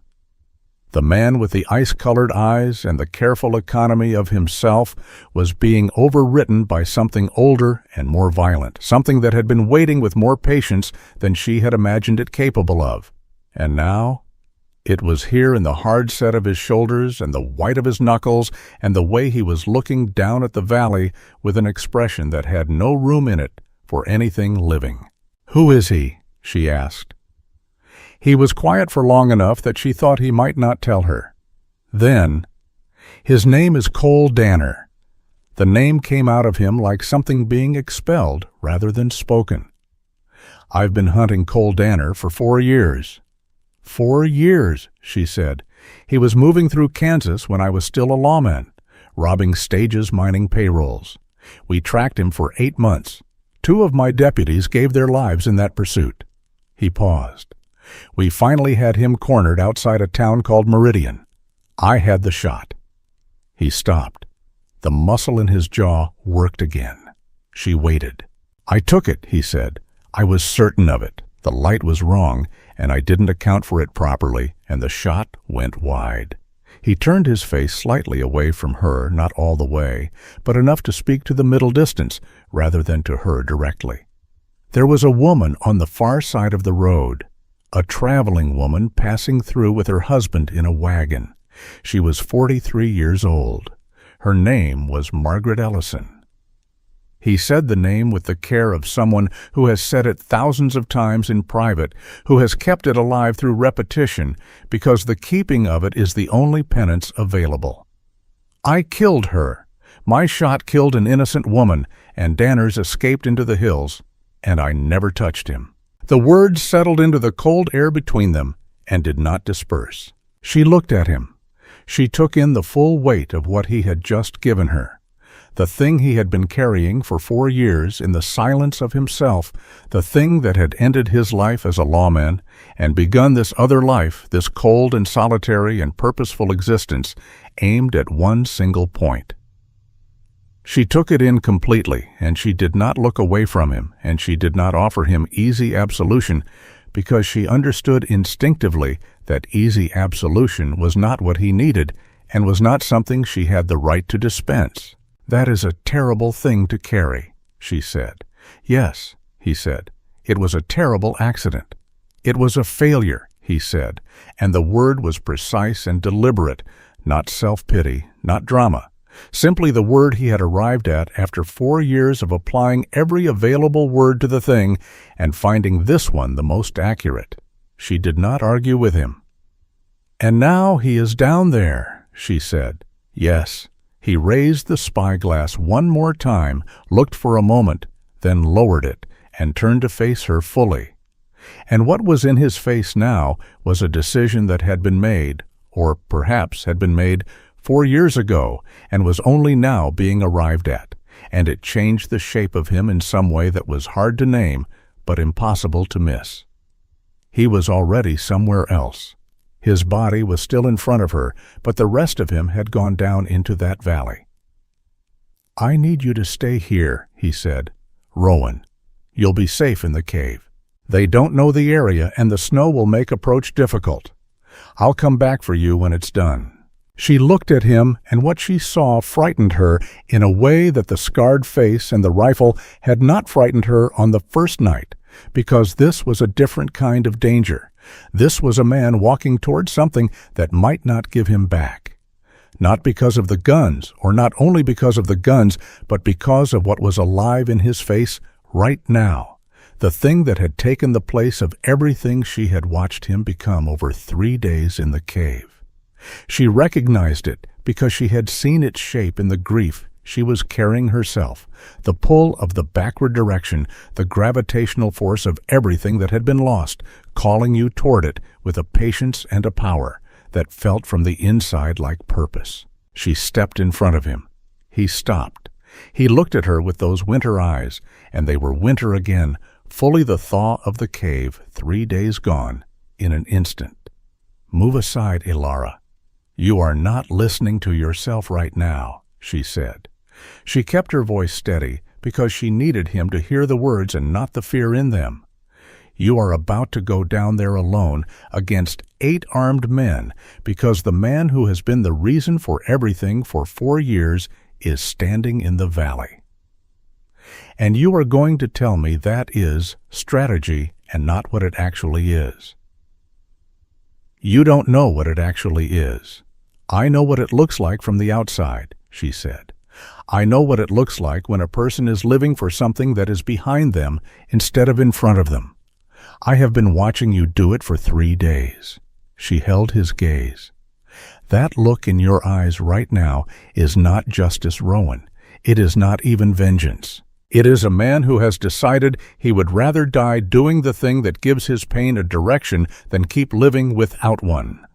The man with the ice-colored eyes and the careful economy of himself was being overwritten by something older and more violent, something that had been waiting with more patience than she had imagined it capable of. And now, it was here in the hard set of his shoulders and the white of his knuckles and the way he was looking down at the valley with an expression that had no room in it for anything living. "Who is he?" she asked. He was quiet for long enough that she thought he might not tell her. Then, "His name is Cole Danner." The name came out of him like something being expelled rather than spoken. "I've been hunting Cole Danner for 4 years. 4 years, she said. "He was moving through Kansas when I was still a lawman, robbing stages, mining payrolls. We tracked him for 8 months. 2 of my deputies gave their lives in that pursuit." He paused. "We finally had him cornered outside a town called Meridian. I had the shot." He stopped. The muscle in his jaw worked again. She waited. "I took it," he said. "I was certain of it. The light was wrong, and I didn't account for it properly, and the shot went wide." He turned his face slightly away from her, not all the way, but enough to speak to the middle distance rather than to her directly. "There was a woman on the far side of the road. A traveling woman passing through with her husband in a wagon. She was 43 years old. Her name was Margaret Ellison." He said the name with the care of someone who has said it thousands of times in private, who has kept it alive through repetition, because the keeping of it is the only penance available. "I killed her. My shot killed an innocent woman, and Danner's escaped into the hills, and I never touched him." The words settled into the cold air between them and did not disperse. She looked at him. She took in the full weight of what he had just given her. The thing he had been carrying for 4 years in the silence of himself, the thing that had ended his life as a lawman and begun this other life, this cold and solitary and purposeful existence, aimed at one single point. She took it in completely, and she did not look away from him, and she did not offer him easy absolution, because she understood instinctively that easy absolution was not what he needed, and was not something she had the right to dispense. "That is a terrible thing to carry," she said. "Yes," he said. "It was a terrible accident." "It was a failure," he said, and the word was precise and deliberate, not self-pity, not drama. Simply the word he had arrived at after 4 years of applying every available word to the thing and finding this one the most accurate. She did not argue with him. "And now he is down there," she said. "Yes." He raised the spyglass one more time, looked for a moment, then lowered it, and turned to face her fully. And what was in his face now was a decision that had been made, or perhaps had been made 4 years ago, and was only now being arrived at, and it changed the shape of him in some way that was hard to name, but impossible to miss. He was already somewhere else. His body was still in front of her, but the rest of him had gone down into that valley. "I need you to stay here," he said. "Rowan, you'll be safe in the cave. They don't know the area, and the snow will make approach difficult. I'll come back for you when it's done." She looked at him, and what she saw frightened her in a way that the scarred face and the rifle had not frightened her on the first night, because this was a different kind of danger. This was a man walking toward something that might not give him back. Not because of the guns, or not only because of the guns, but because of what was alive in his face right now, the thing that had taken the place of everything she had watched him become over 3 days in the cave. She recognized it because she had seen its shape in the grief she was carrying herself, the pull of the backward direction, the gravitational force of everything that had been lost, calling you toward it with a patience and a power that felt from the inside like purpose. She stepped in front of him. He stopped. He looked at her with those winter eyes, and they were winter again, fully the thaw of the cave 3 days gone, in an instant. "Move aside, Elara. You are not listening to yourself right now," she said. She kept her voice steady because she needed him to hear the words and not the fear in them. You are about to go down there alone against 8 armed men because the man who has been the reason for everything for 4 years is standing in the valley. And you are going to tell me that is strategy and not what it actually is. You don't know what it actually is. I know what it looks like from the outside, she said. I know what it looks like when a person is living for something that is behind them instead of in front of them. I have been watching you do it for 3 days. She held his gaze. That look in your eyes right now is not justice, Rowan. It is not even vengeance. It is a man who has decided he would rather die doing the thing that gives his pain a direction than keep living without one.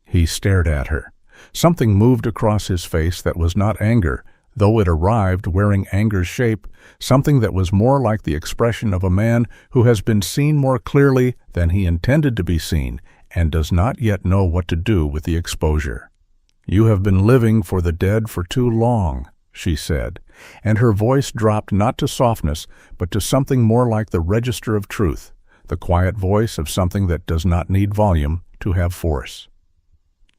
He stared at her. Something moved across his face that was not anger, though it arrived wearing anger's shape, something that was more like the expression of a man who has been seen more clearly than he intended to be seen and does not yet know what to do with the exposure. You have been living for the dead for too long, she said, and her voice dropped not to softness, but to something more like the register of truth, the quiet voice of something that does not need volume to have force.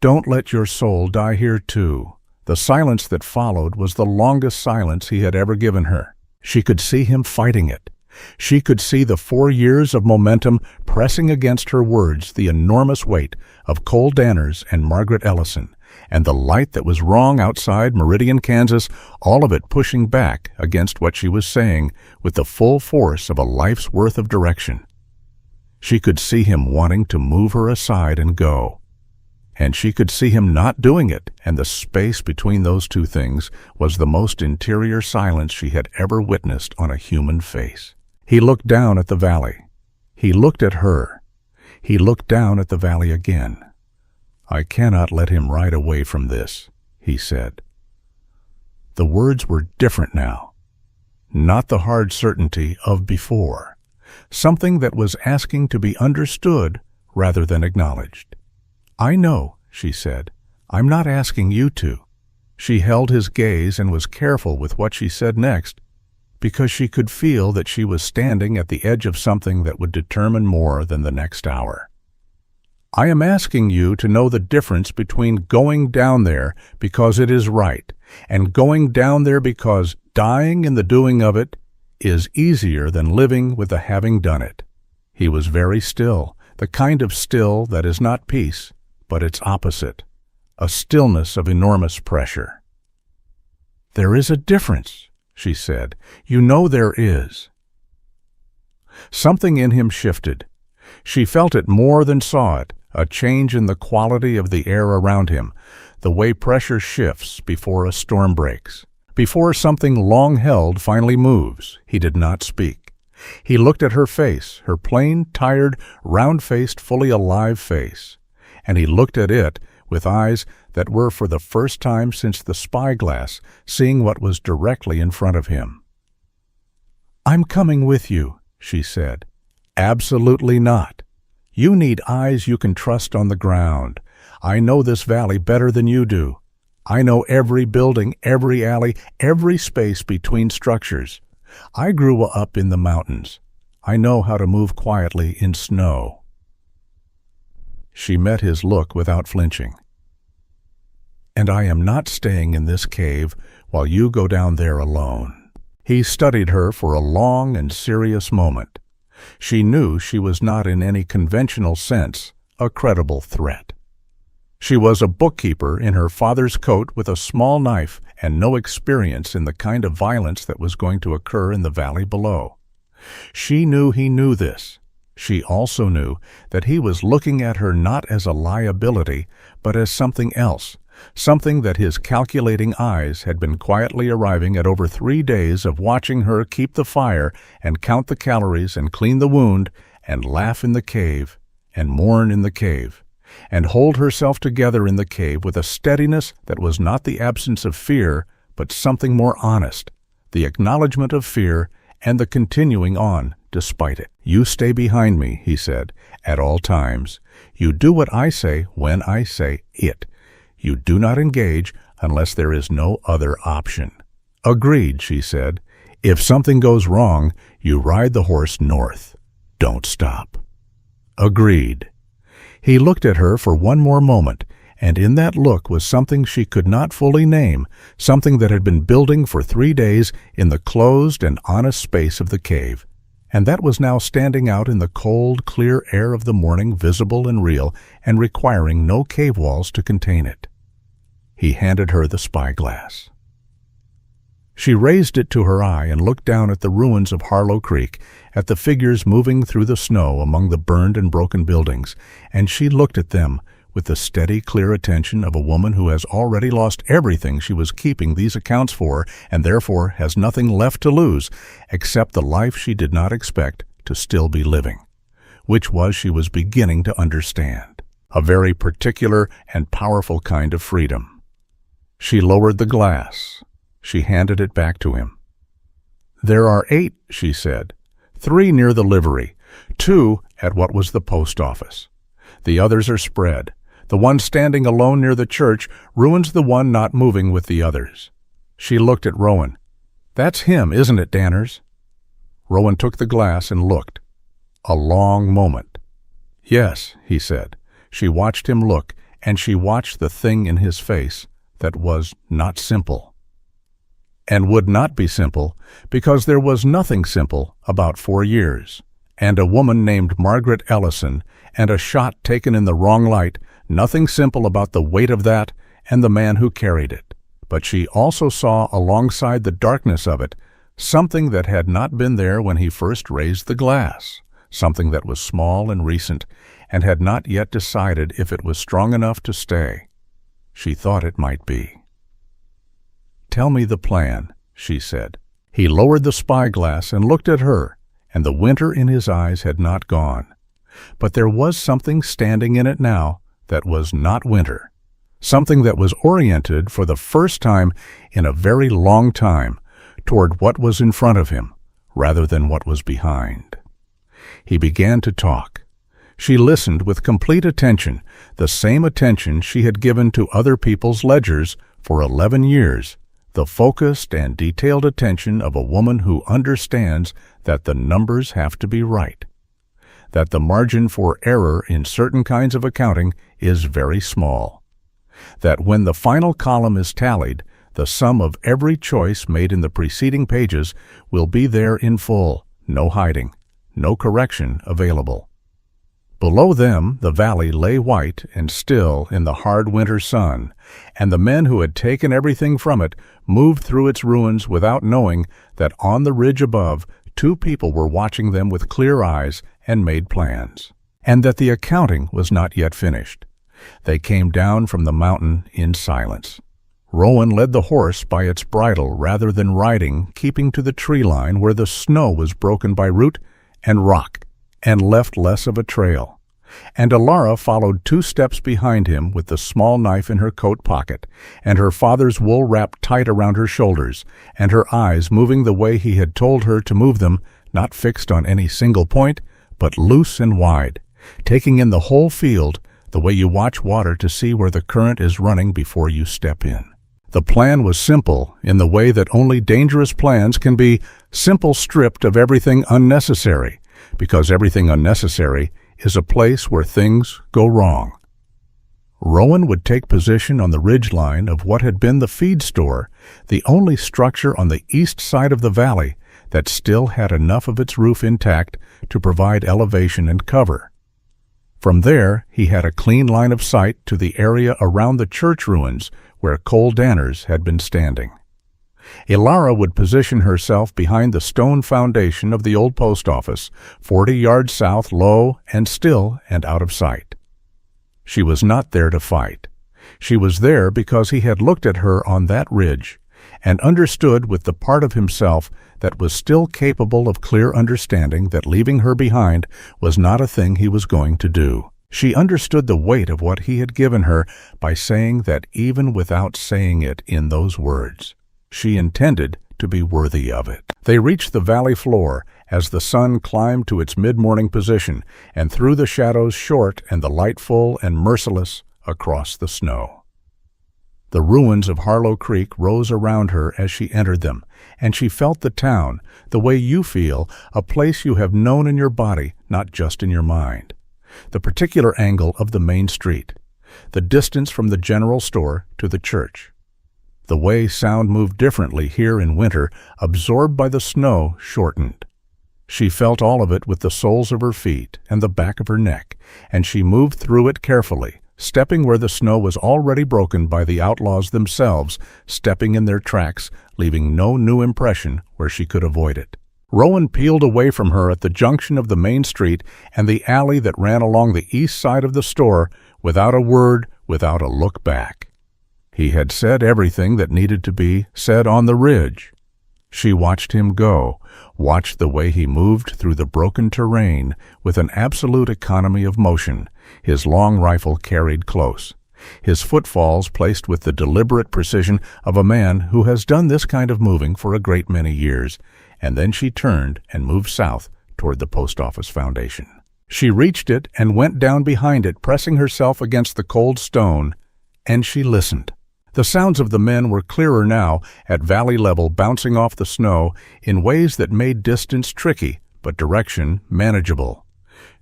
Don't let your soul die here too. The silence that followed was the longest silence he had ever given her. She could see him fighting it. She could see the 4 years of momentum pressing against her words, the enormous weight of Cole Danners and Margaret Ellison, and the light that was wrong outside Meridian, Kansas, all of it pushing back against what she was saying with the full force of a life's worth of direction. She could see him wanting to move her aside and go. And she could see him not doing it, and the space between those two things was the most interior silence she had ever witnessed on a human face. He looked down at the valley. He looked at her. He looked down at the valley again. I cannot let him ride away from this, he said. The words were different now. Not the hard certainty of before. Something that was asking to be understood rather than acknowledged. I know, she said. I'm not asking you to. She held his gaze and was careful with what she said next, because she could feel that she was standing at the edge of something that would determine more than the next hour. I am asking you to know the difference between going down there because it is right and going down there because dying in the doing of it is easier than living with the having done it. He was very still, the kind of still that is not peace, but its opposite, a stillness of enormous pressure. There is a difference, she said. You know there is. Something in him shifted. She felt it more than saw it, a change in the quality of the air around him, the way pressure shifts before a storm breaks. Before something long held finally moves, he did not speak. He looked at her face, her plain, tired, round-faced, fully alive face. And he looked at it with eyes that were for the first time since the spyglass, seeing what was directly in front of him. I'm coming with you, she said. Absolutely not. You need eyes you can trust on the ground. I know this valley better than you do. I know every building, every alley, every space between structures. I grew up in the mountains. I know how to move quietly in snow. She met his look without flinching. And I am not staying in this cave while you go down there alone. He studied her for a long and serious moment. She knew she was not in any conventional sense a credible threat. She was a bookkeeper in her father's coat with a small knife and no experience in the kind of violence that was going to occur in the valley below. She knew he knew this. She also knew that he was looking at her not as a liability, but as something else, something that his calculating eyes had been quietly arriving at over 3 days of watching her keep the fire and count the calories and clean the wound and laugh in the cave and mourn in the cave and hold herself together in the cave with a steadiness that was not the absence of fear, but something more honest, the acknowledgement of fear and the continuing on despite it. You stay behind me, he said, at all times. You do what I say when I say it. You do not engage unless there is no other option. Agreed, she said. If something goes wrong, you ride the horse north. Don't stop." "Agreed." He looked at her for one more moment, and in that look was something she could not fully name, something that had been building for 3 days in the closed and honest space of the cave, and that was now standing out in the cold, clear air of the morning, visible and real, and requiring no cave walls to contain it. He handed her the spyglass. She raised it to her eye and looked down at the ruins of Harlow Creek, at the figures moving through the snow among the burned and broken buildings, and she looked at them with the steady, clear attention of a woman who has already lost everything she was keeping these accounts for, and therefore has nothing left to lose, except the life she did not expect to still be living, which she was beginning to understand, a very particular and powerful kind of freedom. She lowered the glass. She handed it back to him. "There are 8, she said. 3 near the livery, 2 at what was the post office. The others are spread. The one standing alone near the church ruins the one not moving with the others." She looked at Rowan. "That's him, isn't it, Danners?" Rowan took the glass and looked. A long moment. "Yes," he said. She watched him look, and she watched the thing in his face that was not simple. And would not be simple, because there was nothing simple about 4 years, and a woman named Margaret Ellison, and a shot taken in the wrong light, nothing simple about the weight of that and the man who carried it. But she also saw alongside the darkness of it something that had not been there when he first raised the glass, something that was small and recent, and had not yet decided if it was strong enough to stay. She thought it might be. "Tell me the plan," she said. He lowered the spyglass and looked at her, and the winter in his eyes had not gone. But there was something standing in it now that was not winter, something that was oriented for the first time in a very long time toward what was in front of him rather than what was behind. He began to talk. She listened with complete attention, the same attention she had given to other people's ledgers for 11 years, the focused and detailed attention of a woman who understands that the numbers have to be right, that the margin for error in certain kinds of accounting is very small, that when the final column is tallied, the sum of every choice made in the preceding pages will be there in full, no hiding, no correction available. Below them the valley lay white and still in the hard winter sun, and the men who had taken everything from it moved through its ruins without knowing that on the ridge above 2 people were watching them with clear eyes and made plans, and that the accounting was not yet finished. They came down from the mountain in silence. Rowan led the horse by its bridle rather than riding, keeping to the tree line where the snow was broken by root and rock and left less of a trail. And Elara followed 2 steps behind him with the small knife in her coat pocket, and her father's wool wrapped tight around her shoulders, and her eyes moving the way he had told her to move them, not fixed on any single point, but loose and wide, taking in the whole field the way you watch water to see where the current is running before you step in. The plan was simple in the way that only dangerous plans can be, simple stripped of everything unnecessary, because everything unnecessary is a place where things go wrong. Rowan would take position on the ridge line of what had been the feed store, the only structure on the east side of the valley that still had enough of its roof intact to provide elevation and cover. From there, he had a clean line of sight to the area around the church ruins where Cole Danners had been standing. Elara would position herself behind the stone foundation of the old post office, 40 yards south, low and still and out of sight. She was not there to fight. She was there because he had looked at her on that ridge and understood with the part of himself that was still capable of clear understanding that leaving her behind was not a thing he was going to do. She understood the weight of what he had given her by saying that even without saying it in those words, she intended to be worthy of it. They reached the valley floor as the sun climbed to its mid-morning position and threw the shadows short and the light full and merciless across the snow. The ruins of Harlow Creek rose around her as she entered them, and she felt the town, the way you feel, a place you have known in your body, not just in your mind. The particular angle of the main street, the distance from the general store to the church. The way sound moved differently here in winter, absorbed by the snow, shortened. She felt all of it with the soles of her feet and the back of her neck, and she moved through it carefully, stepping where the snow was already broken by the outlaws themselves, stepping in their tracks, leaving no new impression where she could avoid it. Rowan peeled away from her at the junction of the main street and the alley that ran along the east side of the store, without a word, without a look back. He had said everything that needed to be said on the ridge. She watched him go, watched the way he moved through the broken terrain with an absolute economy of motion, his long rifle carried close, his footfalls placed with the deliberate precision of a man who has done this kind of moving for a great many years, and then she turned and moved south toward the post office foundation. She reached it and went down behind it, pressing herself against the cold stone, and she listened. The sounds of the men were clearer now, at valley level, bouncing off the snow in ways that made distance tricky, but direction manageable.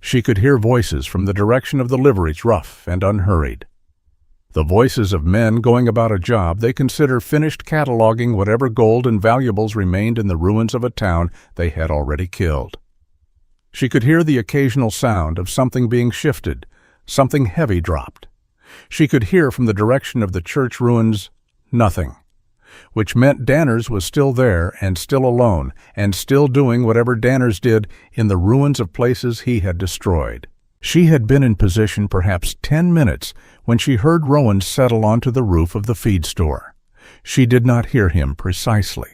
She could hear voices from the direction of the liveries, rough and unhurried. The voices of men going about a job they consider finished, cataloging whatever gold and valuables remained in the ruins of a town they had already killed. She could hear the occasional sound of something being shifted, something heavy dropped. She could hear from the direction of the church ruins, nothing, which meant Danners was still there and still alone and still doing whatever Danners did in the ruins of places he had destroyed. She had been in position perhaps 10 minutes when she heard Rowan settle onto the roof of the feed store. She did not hear him precisely.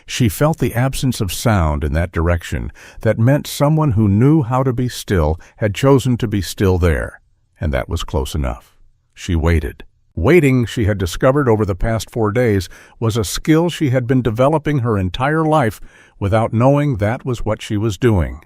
She felt the absence of sound in that direction that meant someone who knew how to be still had chosen to be still there, and that was close enough. She waited. Waiting, she had discovered over the past 4 days, was a skill she had been developing her entire life without knowing that was what she was doing.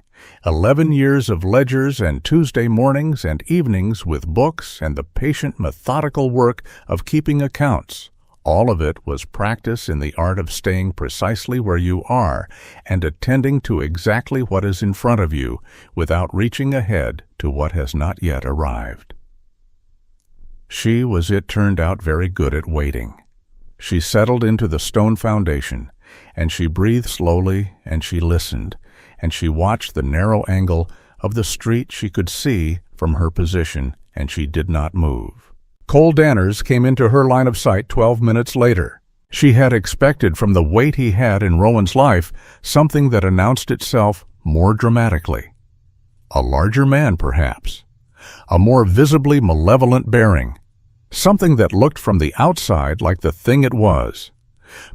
11 years of ledgers and Tuesday mornings and evenings with books and the patient, methodical work of keeping accounts. All of it was practice in the art of staying precisely where you are and attending to exactly what is in front of you without reaching ahead to what has not yet arrived. She was, it turned out, very good at waiting. She settled into the stone foundation, and she breathed slowly, and she listened, and she watched the narrow angle of the street she could see from her position, and she did not move. Cole Danners came into her line of sight 12 minutes later. She had expected from the weight he had in Rowan's life something that announced itself more dramatically. A larger man, perhaps. A more visibly malevolent bearing. Something that looked from the outside like the thing it was.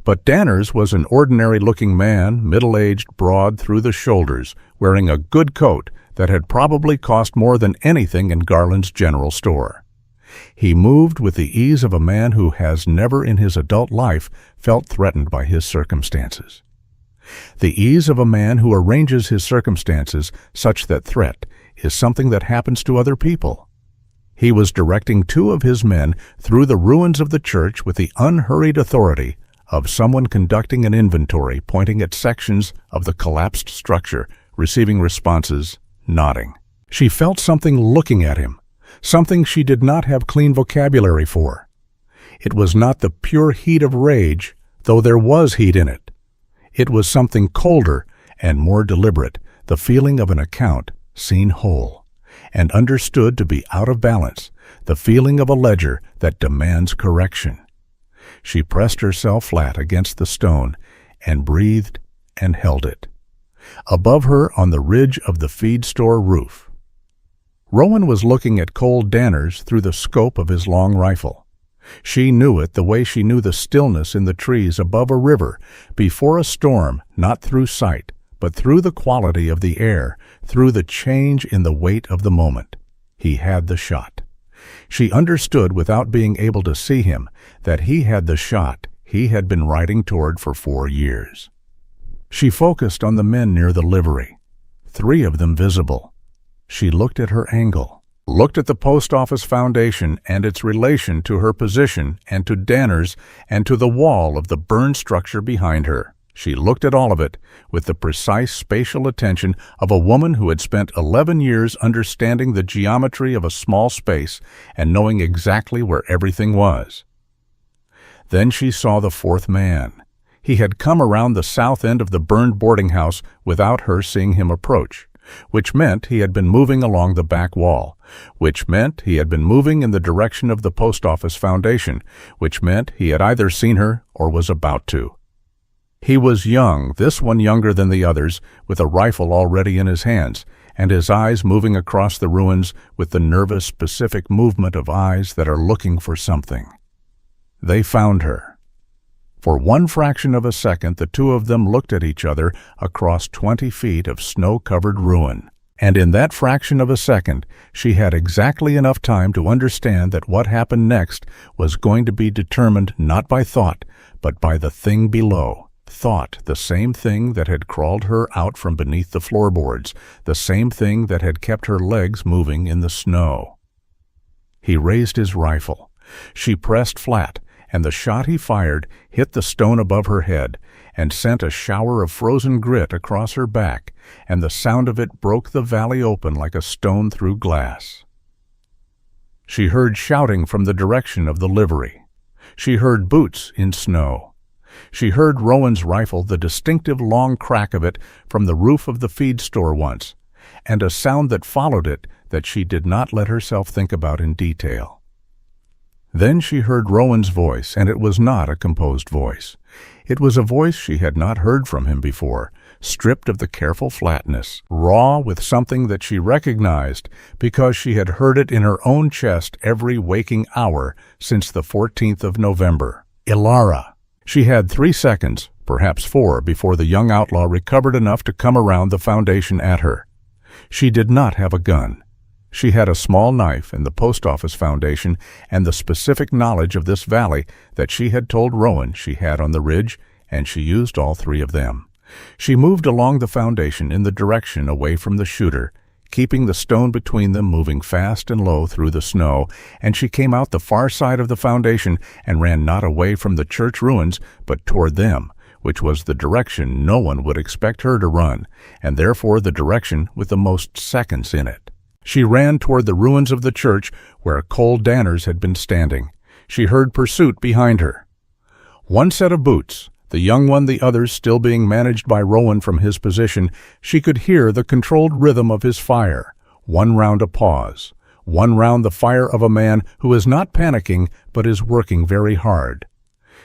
But Danners was an ordinary-looking man, middle-aged, broad through the shoulders, wearing a good coat that had probably cost more than anything in Garland's general store. He moved with the ease of a man who has never in his adult life felt threatened by his circumstances. The ease of a man who arranges his circumstances such that threat is something that happens to other people. He was directing 2 of his men through the ruins of the church with the unhurried authority of someone conducting an inventory, pointing at sections of the collapsed structure, receiving responses, nodding. She felt something looking at him, something she did not have clean vocabulary for. It was not the pure heat of rage, though there was heat in it. It was something colder and more deliberate, the feeling of an account seen whole and understood to be out of balance, the feeling of a ledger that demands correction. She pressed herself flat against the stone and breathed and held it. Above her on the ridge of the feed store roof, Rowan was looking at Cole Danners through the scope of his long rifle. She knew it the way she knew the stillness in the trees above a river, before a storm, not through sight, but through the quality of the air, through the change in the weight of the moment. He had the shot. She understood without being able to see him that he had the shot he had been riding toward for 4 years. She focused on the men near the livery, 3 of them visible. She looked at her angle. looked at the post office foundation and its relation to her position and to Danner's and to the wall of the burned structure behind her. She looked at all of it with the precise spatial attention of a woman who had spent 11 years understanding the geometry of a small space and knowing exactly where everything was. Then she saw the fourth man. He had come around the south end of the burned boarding house without her seeing him approach, which meant he had been moving along the back wall, which meant he had been moving in the direction of the post office foundation, which meant he had either seen her or was about to. He was young, this one younger than the others, with a rifle already in his hands, and his eyes moving across the ruins with the nervous, specific movement of eyes that are looking for something. They found her. For one fraction of a second, the two of them looked at each other across 20 feet of snow-covered ruin. And in that fraction of a second, she had exactly enough time to understand that what happened next was going to be determined not by thought, but by the thing below. Thought, the same thing that had crawled her out from beneath the floorboards, the same thing that had kept her legs moving in the snow. He raised his rifle. She pressed flat, and the shot he fired hit the stone above her head and sent a shower of frozen grit across her back, and the sound of it broke the valley open like a stone through glass. She heard shouting from the direction of the livery. She heard boots in snow. She heard Rowan's rifle, the distinctive long crack of it from the roof of the feed store once, and a sound that followed it that she did not let herself think about in detail. Then she heard Rowan's voice, and it was not a composed voice. It was a voice she had not heard from him before, stripped of the careful flatness, raw with something that she recognized because she had heard it in her own chest every waking hour since the 14th of November. Elara. She had 3 seconds, perhaps 4, before the young outlaw recovered enough to come around the foundation at her. She did not have a gun. She had a small knife and the post office foundation and the specific knowledge of this valley that she had told Rowan she had on the ridge, and she used all 3 of them. She moved along the foundation in the direction away from the shooter, keeping the stone between them, moving fast and low through the snow, and she came out the far side of the foundation and ran not away from the church ruins, but toward them, which was the direction no one would expect her to run, and therefore the direction with the most seconds in it. She ran toward the ruins of the church where Cole Danner's had been standing. She heard pursuit behind her. One set of boots, the young one, the others still being managed by Rowan from his position. She could hear the controlled rhythm of his fire. One round a pause. One round the fire of a man who is not panicking but is working very hard.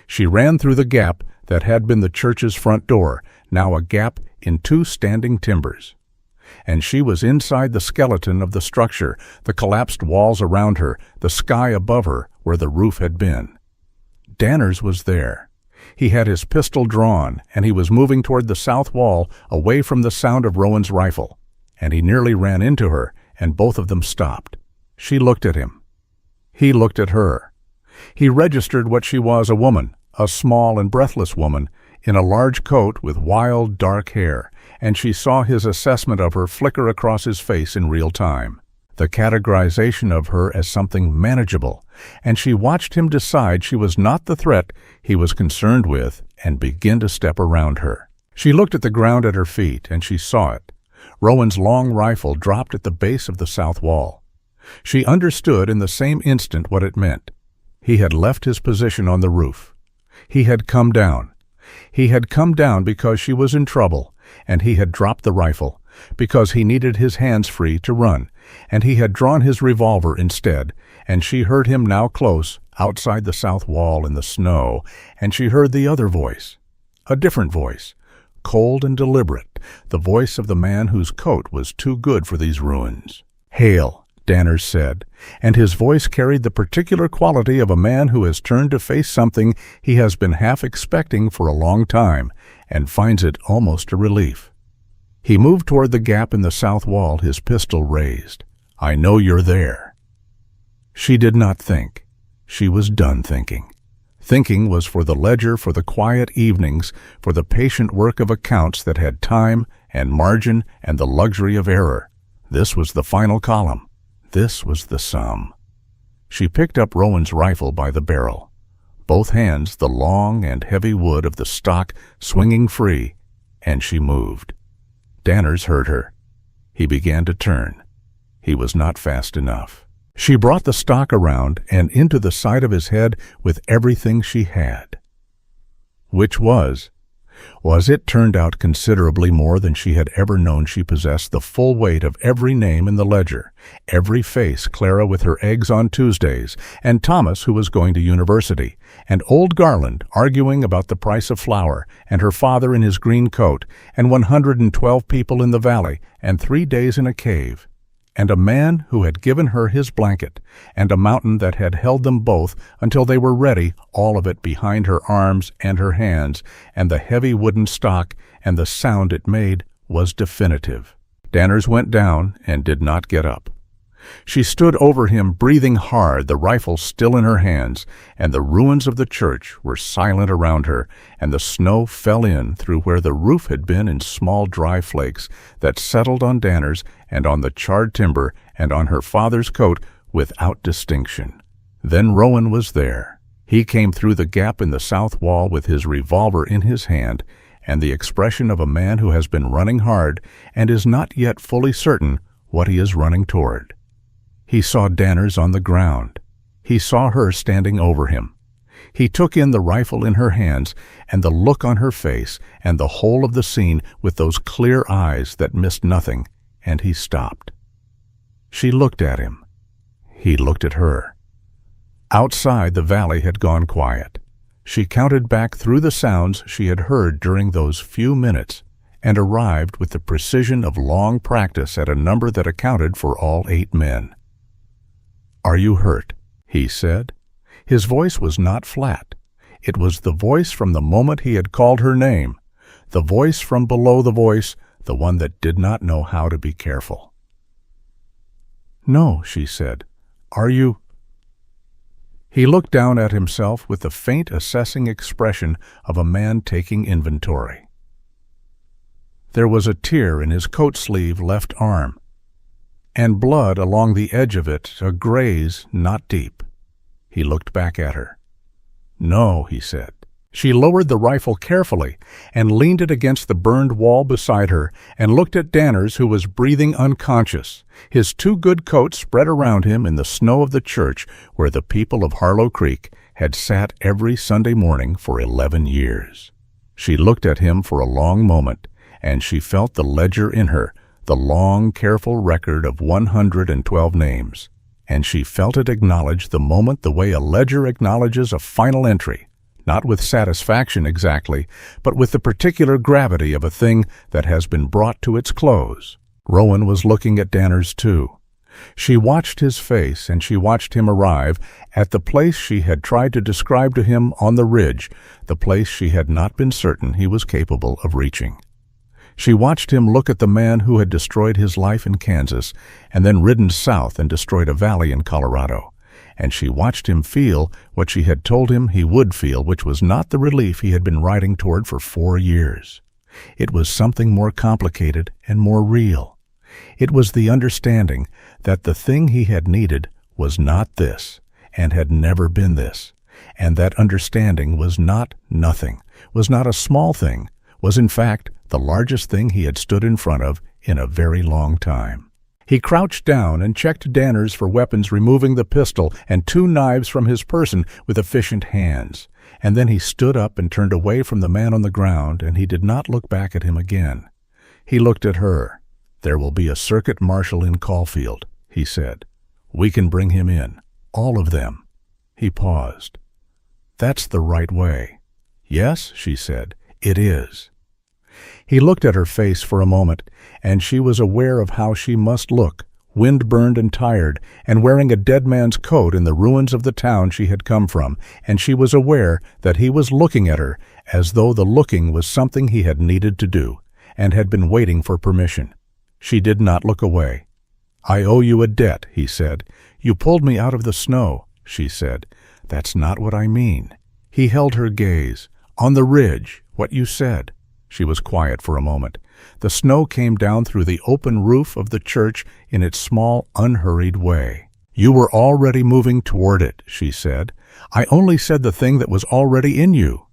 She ran through the gap that had been the church's front door, now a gap in 2 standing timbers. And she was inside the skeleton of the structure, the collapsed walls around her, the sky above her where the roof had been. Danner's was there. He had his pistol drawn, and he was moving toward the south wall, away from the sound of Rowan's rifle. And he nearly ran into her, and both of them stopped. She looked at him. He looked at her. He registered what she was, a woman, a small and breathless woman, in a large coat with wild, dark hair, and she saw his assessment of her flicker across his face in real time, the categorization of her as something manageable, and she watched him decide she was not the threat he was concerned with and begin to step around her. She looked at the ground at her feet, and she saw it. Rowan's long rifle dropped at the base of the south wall. She understood in the same instant what it meant. He had left his position on the roof. He had come down. He had come down because she was in trouble, and he had dropped the rifle, because he needed his hands free to run, and he had drawn his revolver instead, and she heard him now close, outside the south wall in the snow, and she heard the other voice, a different voice, cold and deliberate, the voice of the man whose coat was too good for these ruins. "Hail," Danner's said, and his voice carried the particular quality of a man who has turned to face something he has been half expecting for a long time, and finds it almost a relief. He moved toward the gap in the south wall, his pistol raised. "I know you're there." She did not think. She was done thinking. Thinking was for the ledger, for the quiet evenings, for the patient work of accounts that had time and margin and the luxury of error. This was the final column. This was the sum. She picked up Rowan's rifle by the barrel, both hands the long and heavy wood of the stock swinging free, and she moved. Danners heard her. He began to turn. He was not fast enough. She brought the stock around and into the side of his head with everything she had. Which was it turned out considerably more than she had ever known. She possessed the full weight of every name in the ledger, every face, Clara with her eggs on Tuesdays, and Thomas who was going to university, and old Garland arguing about the price of flour, and her father in his green coat, and 112 people in the valley, and 3 days in a cave, and a man who had given her his blanket, and a mountain that had held them both until they were ready, all of it behind her arms and her hands, and the heavy wooden stock, and the sound it made was definitive. Danners went down and did not get up. She stood over him, breathing hard, the rifle still in her hands, and the ruins of the church were silent around her, and the snow fell in through where the roof had been in small dry flakes that settled on Danners and on the charred timber and on her father's coat without distinction. Then Rowan was there. He came through the gap in the south wall with his revolver in his hand, and the expression of a man who has been running hard and is not yet fully certain what he is running toward. He saw Danners on the ground. He saw her standing over him. He took in the rifle in her hands and the look on her face and the whole of the scene with those clear eyes that missed nothing, and he stopped. She looked at him. He looked at her. Outside, the valley had gone quiet. She counted back through the sounds she had heard during those few minutes and arrived with the precision of long practice at a number that accounted for all 8 men. "Are you hurt?" he said. His voice was not flat. It was the voice from the moment he had called her name, the voice from below the voice, the one that did not know how to be careful. "No," she said. "Are you—" He looked down at himself with the faint assessing expression of a man taking inventory. There was a tear in his coat sleeve left arm, and blood along the edge of it, a graze not deep. He looked back at her. "No," he said. She lowered the rifle carefully and leaned it against the burned wall beside her and looked at Danners, who was breathing unconscious, his 2 good coats spread around him in the snow of the church where the people of Harlow Creek had sat every Sunday morning for 11 years. She looked at him for a long moment, and she felt the ledger in her, the long, careful record of 112 names, and she felt it acknowledge the moment the way a ledger acknowledges a final entry, not with satisfaction exactly, but with the particular gravity of a thing that has been brought to its close. Rowan was looking at Danners too. She watched his face, and she watched him arrive at the place she had tried to describe to him on the ridge, the place she had not been certain he was capable of reaching. She watched him look at the man who had destroyed his life in Kansas and then ridden south and destroyed a valley in Colorado. And she watched him feel what she had told him he would feel, which was not the relief he had been riding toward for 4 years. It was something more complicated and more real. It was the understanding that the thing he had needed was not this, and had never been this, and that understanding was not nothing, was not a small thing, was in fact the largest thing he had stood in front of in a very long time. He crouched down and checked Danners for weapons, removing the pistol and 2 knives from his person with efficient hands. And then he stood up and turned away from the man on the ground, and he did not look back at him again. He looked at her. "There will be a circuit marshal in Caulfield," he said. "We can bring him in. All of them." He paused. "That's the right way." "Yes," she said, "it is." He looked at her face for a moment, and she was aware of how she must look, wind-burned and tired, and wearing a dead man's coat in the ruins of the town she had come from, and she was aware that he was looking at her as though the looking was something he had needed to do, and had been waiting for permission. She did not look away. "I owe you a debt," he said. "You pulled me out of the snow," she said. "That's not what I mean." He held her gaze. "On the ridge, what you said." She was quiet for a moment. The snow came down through the open roof of the church in its small, unhurried way. "You were already moving toward it," she said. "I only said the thing that was already in you."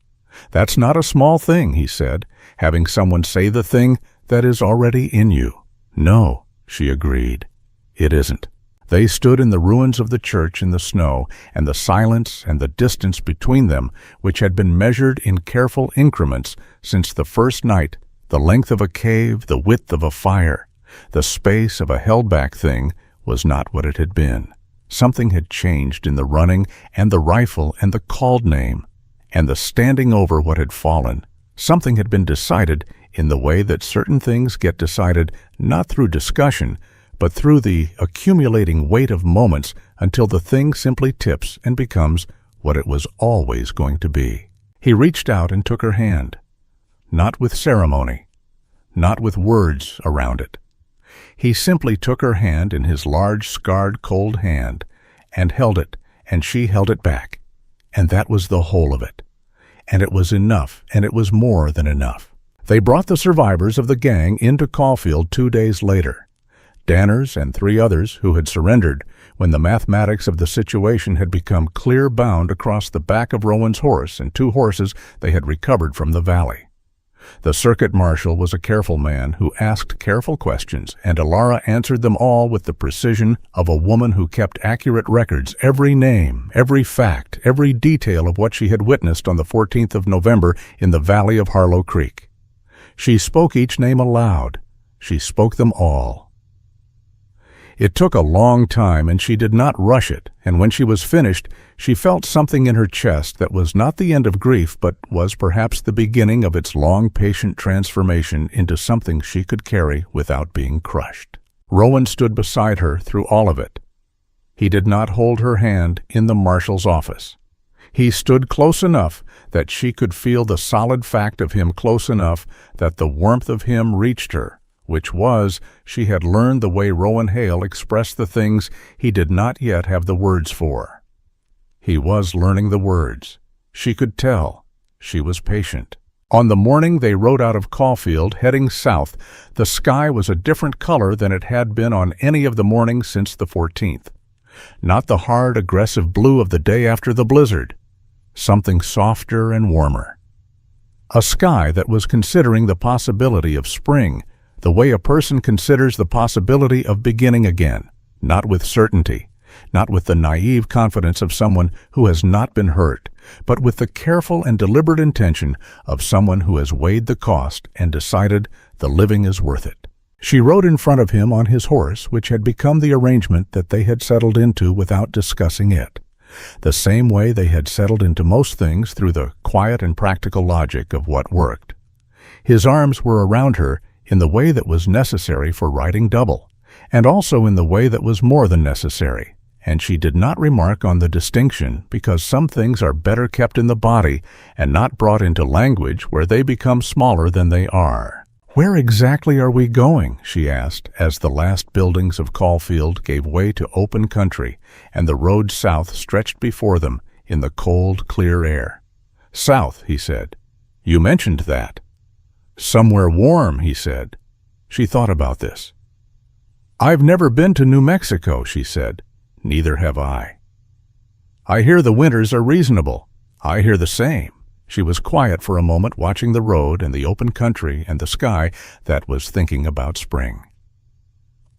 "That's not a small thing," he said, "having someone say the thing that is already in you." "No," she agreed, "it isn't." They stood in the ruins of the church in the snow, and the silence and the distance between them, which had been measured in careful increments since the first night, the length of a cave, the width of a fire, the space of a held-back thing, was not what it had been. Something had changed in the running and the rifle and the called name, and the standing over what had fallen. Something had been decided in the way that certain things get decided not through discussion, but through the accumulating weight of moments until the thing simply tips and becomes what it was always going to be. He reached out and took her hand, not with ceremony, not with words around it. He simply took her hand in his large, scarred, cold hand and held it, and she held it back, and that was the whole of it. And it was enough, and it was more than enough. They brought the survivors of the gang into Caulfield 2 days later. Danners and 3 others who had surrendered when the mathematics of the situation had become clear bound across the back of Rowan's horse and 2 horses they had recovered from the valley. The circuit marshal was a careful man who asked careful questions, and Elara answered them all with the precision of a woman who kept accurate records, every name, every fact, every detail of what she had witnessed on the 14th of November in the valley of Harlow Creek. She spoke each name aloud. She spoke them all. It took a long time, and she did not rush it, and when she was finished, she felt something in her chest that was not the end of grief, but was perhaps the beginning of its long, patient transformation into something she could carry without being crushed. Rowan stood beside her through all of it. He did not hold her hand in the marshal's office. He stood close enough that she could feel the solid fact of him, close enough that the warmth of him reached her, which was, she had learned the way Rowan Hale expressed the things he did not yet have the words for. He was learning the words. She could tell. She was patient. On the morning they rode out of Caulfield, heading south, the sky was a different color than it had been on any of the mornings since the 14th. Not the hard, aggressive blue of the day after the blizzard. Something softer and warmer. A sky that was considering the possibility of spring, the way a person considers the possibility of beginning again, not with certainty, not with the naive confidence of someone who has not been hurt, but with the careful and deliberate intention of someone who has weighed the cost and decided the living is worth it. She rode in front of him on his horse, which had become the arrangement that they had settled into without discussing it, the same way they had settled into most things through the quiet and practical logic of what worked. His arms were around her in the way that was necessary for riding double, and also in the way that was more than necessary, and she did not remark on the distinction because some things are better kept in the body and not brought into language where they become smaller than they are. "Where exactly are we going?" she asked, as the last buildings of Caulfield gave way to open country and the road south stretched before them in the cold, clear air. "South," he said. "You mentioned that." "Somewhere warm," he said. She thought about this. "I've never been to New Mexico," she said. "Neither have I." "I hear the winters are reasonable." "I hear the same." She was quiet for a moment, watching the road and the open country and the sky that was thinking about spring.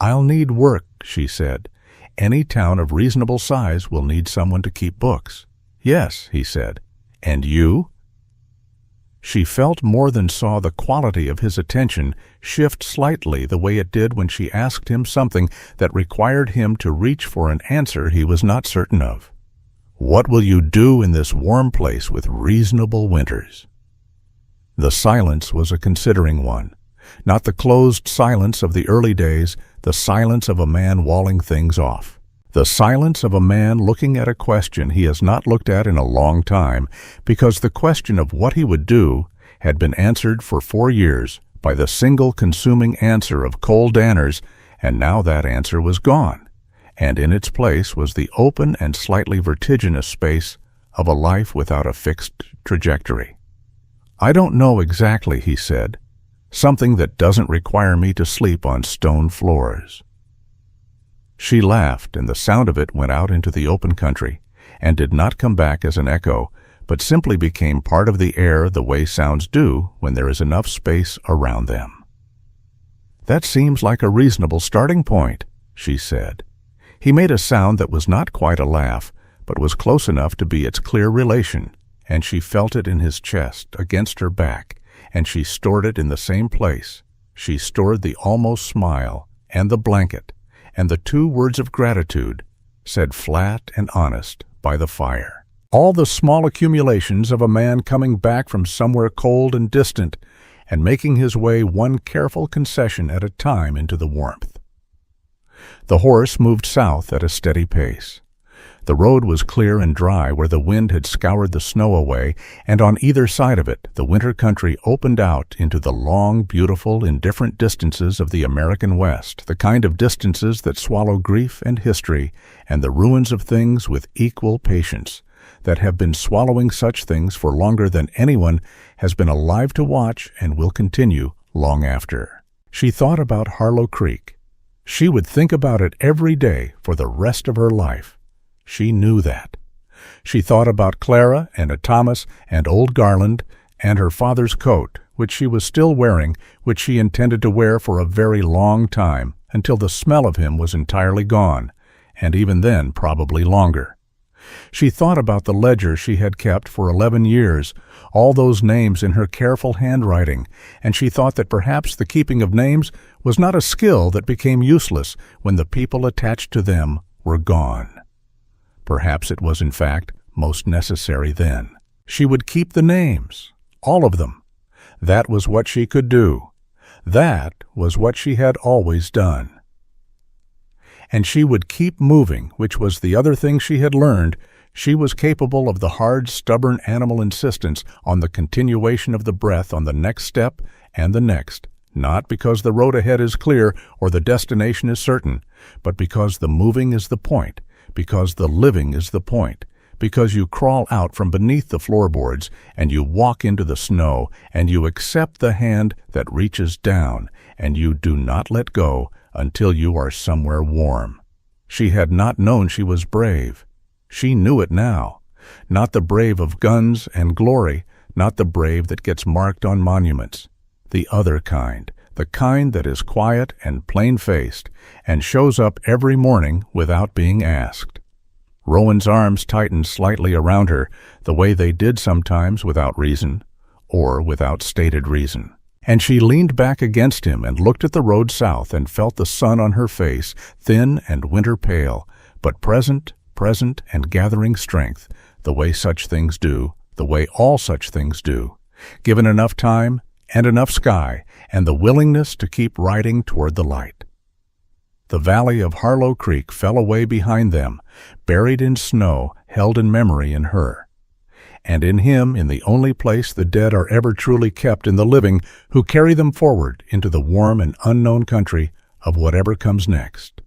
"I'll need work," she said. "Any town of reasonable size will need someone to keep books." "Yes," he said. "And you?" She felt more than saw the quality of his attention shift slightly the way it did when she asked him something that required him to reach for an answer he was not certain of. "What will you do in this warm place with reasonable winters?" The silence was a considering one, not the closed silence of the early days, the silence of a man walling things off. The silence of a man looking at a question he has not looked at in a long time, because the question of what he would do had been answered for 4 years by the single consuming answer of Cole Danners, and now that answer was gone, and in its place was the open and slightly vertiginous space of a life without a fixed trajectory. "I don't know exactly," he said. "Something that doesn't require me to sleep on stone floors." She laughed, and the sound of it went out into the open country, and did not come back as an echo, but simply became part of the air the way sounds do when there is enough space around them. "That seems like a reasonable starting point," she said. He made a sound that was not quite a laugh, but was close enough to be its clear relation, and she felt it in his chest, against her back, and she stored it in the same place. She stored the almost smile, and the blanket, and the 2 words of gratitude, said flat and honest, by the fire. All the small accumulations of a man coming back from somewhere cold and distant, and making his way one careful concession at a time into the warmth. The horse moved south at a steady pace. The road was clear and dry where the wind had scoured the snow away, and on either side of it the winter country opened out into the long, beautiful, indifferent distances of the American West, the kind of distances that swallow grief and history and the ruins of things with equal patience, that have been swallowing such things for longer than anyone has been alive to watch and will continue long after. She thought about Harlow Creek. She would think about it every day for the rest of her life. She knew that. She thought about Clara and Thomas and old Garland and her father's coat, which she was still wearing, which she intended to wear for a very long time, until the smell of him was entirely gone, and even then probably longer. She thought about the ledger she had kept for 11 years, all those names in her careful handwriting, and she thought that perhaps the keeping of names was not a skill that became useless when the people attached to them were gone. Perhaps it was in fact most necessary then. She would keep the names, all of them. That was what she could do. That was what she had always done. And she would keep moving, which was the other thing she had learned. She was capable of the hard, stubborn animal insistence on the continuation of the breath on the next step and the next, not because the road ahead is clear or the destination is certain, but because the moving is the point, because the living is the point, because you crawl out from beneath the floorboards and you walk into the snow and you accept the hand that reaches down and you do not let go until you are somewhere warm. She had not known she was brave. She knew it now. Not the brave of guns and glory, not the brave that gets marked on monuments. The other kind, the kind that is quiet and plain-faced and shows up every morning without being asked. Rowan's arms tightened slightly around her, the way they did sometimes without reason, or without stated reason. And she leaned back against him and looked at the road south and felt the sun on her face, thin and winter-pale, but present and gathering strength, the way such things do, the way all such things do, given enough time and enough sky and the willingness to keep riding toward the light. The valley of Harlow Creek fell away behind them, buried in snow, held in memory in her. And in him, in the only place the dead are ever truly kept in the living, who carry them forward into the warm and unknown country of whatever comes next.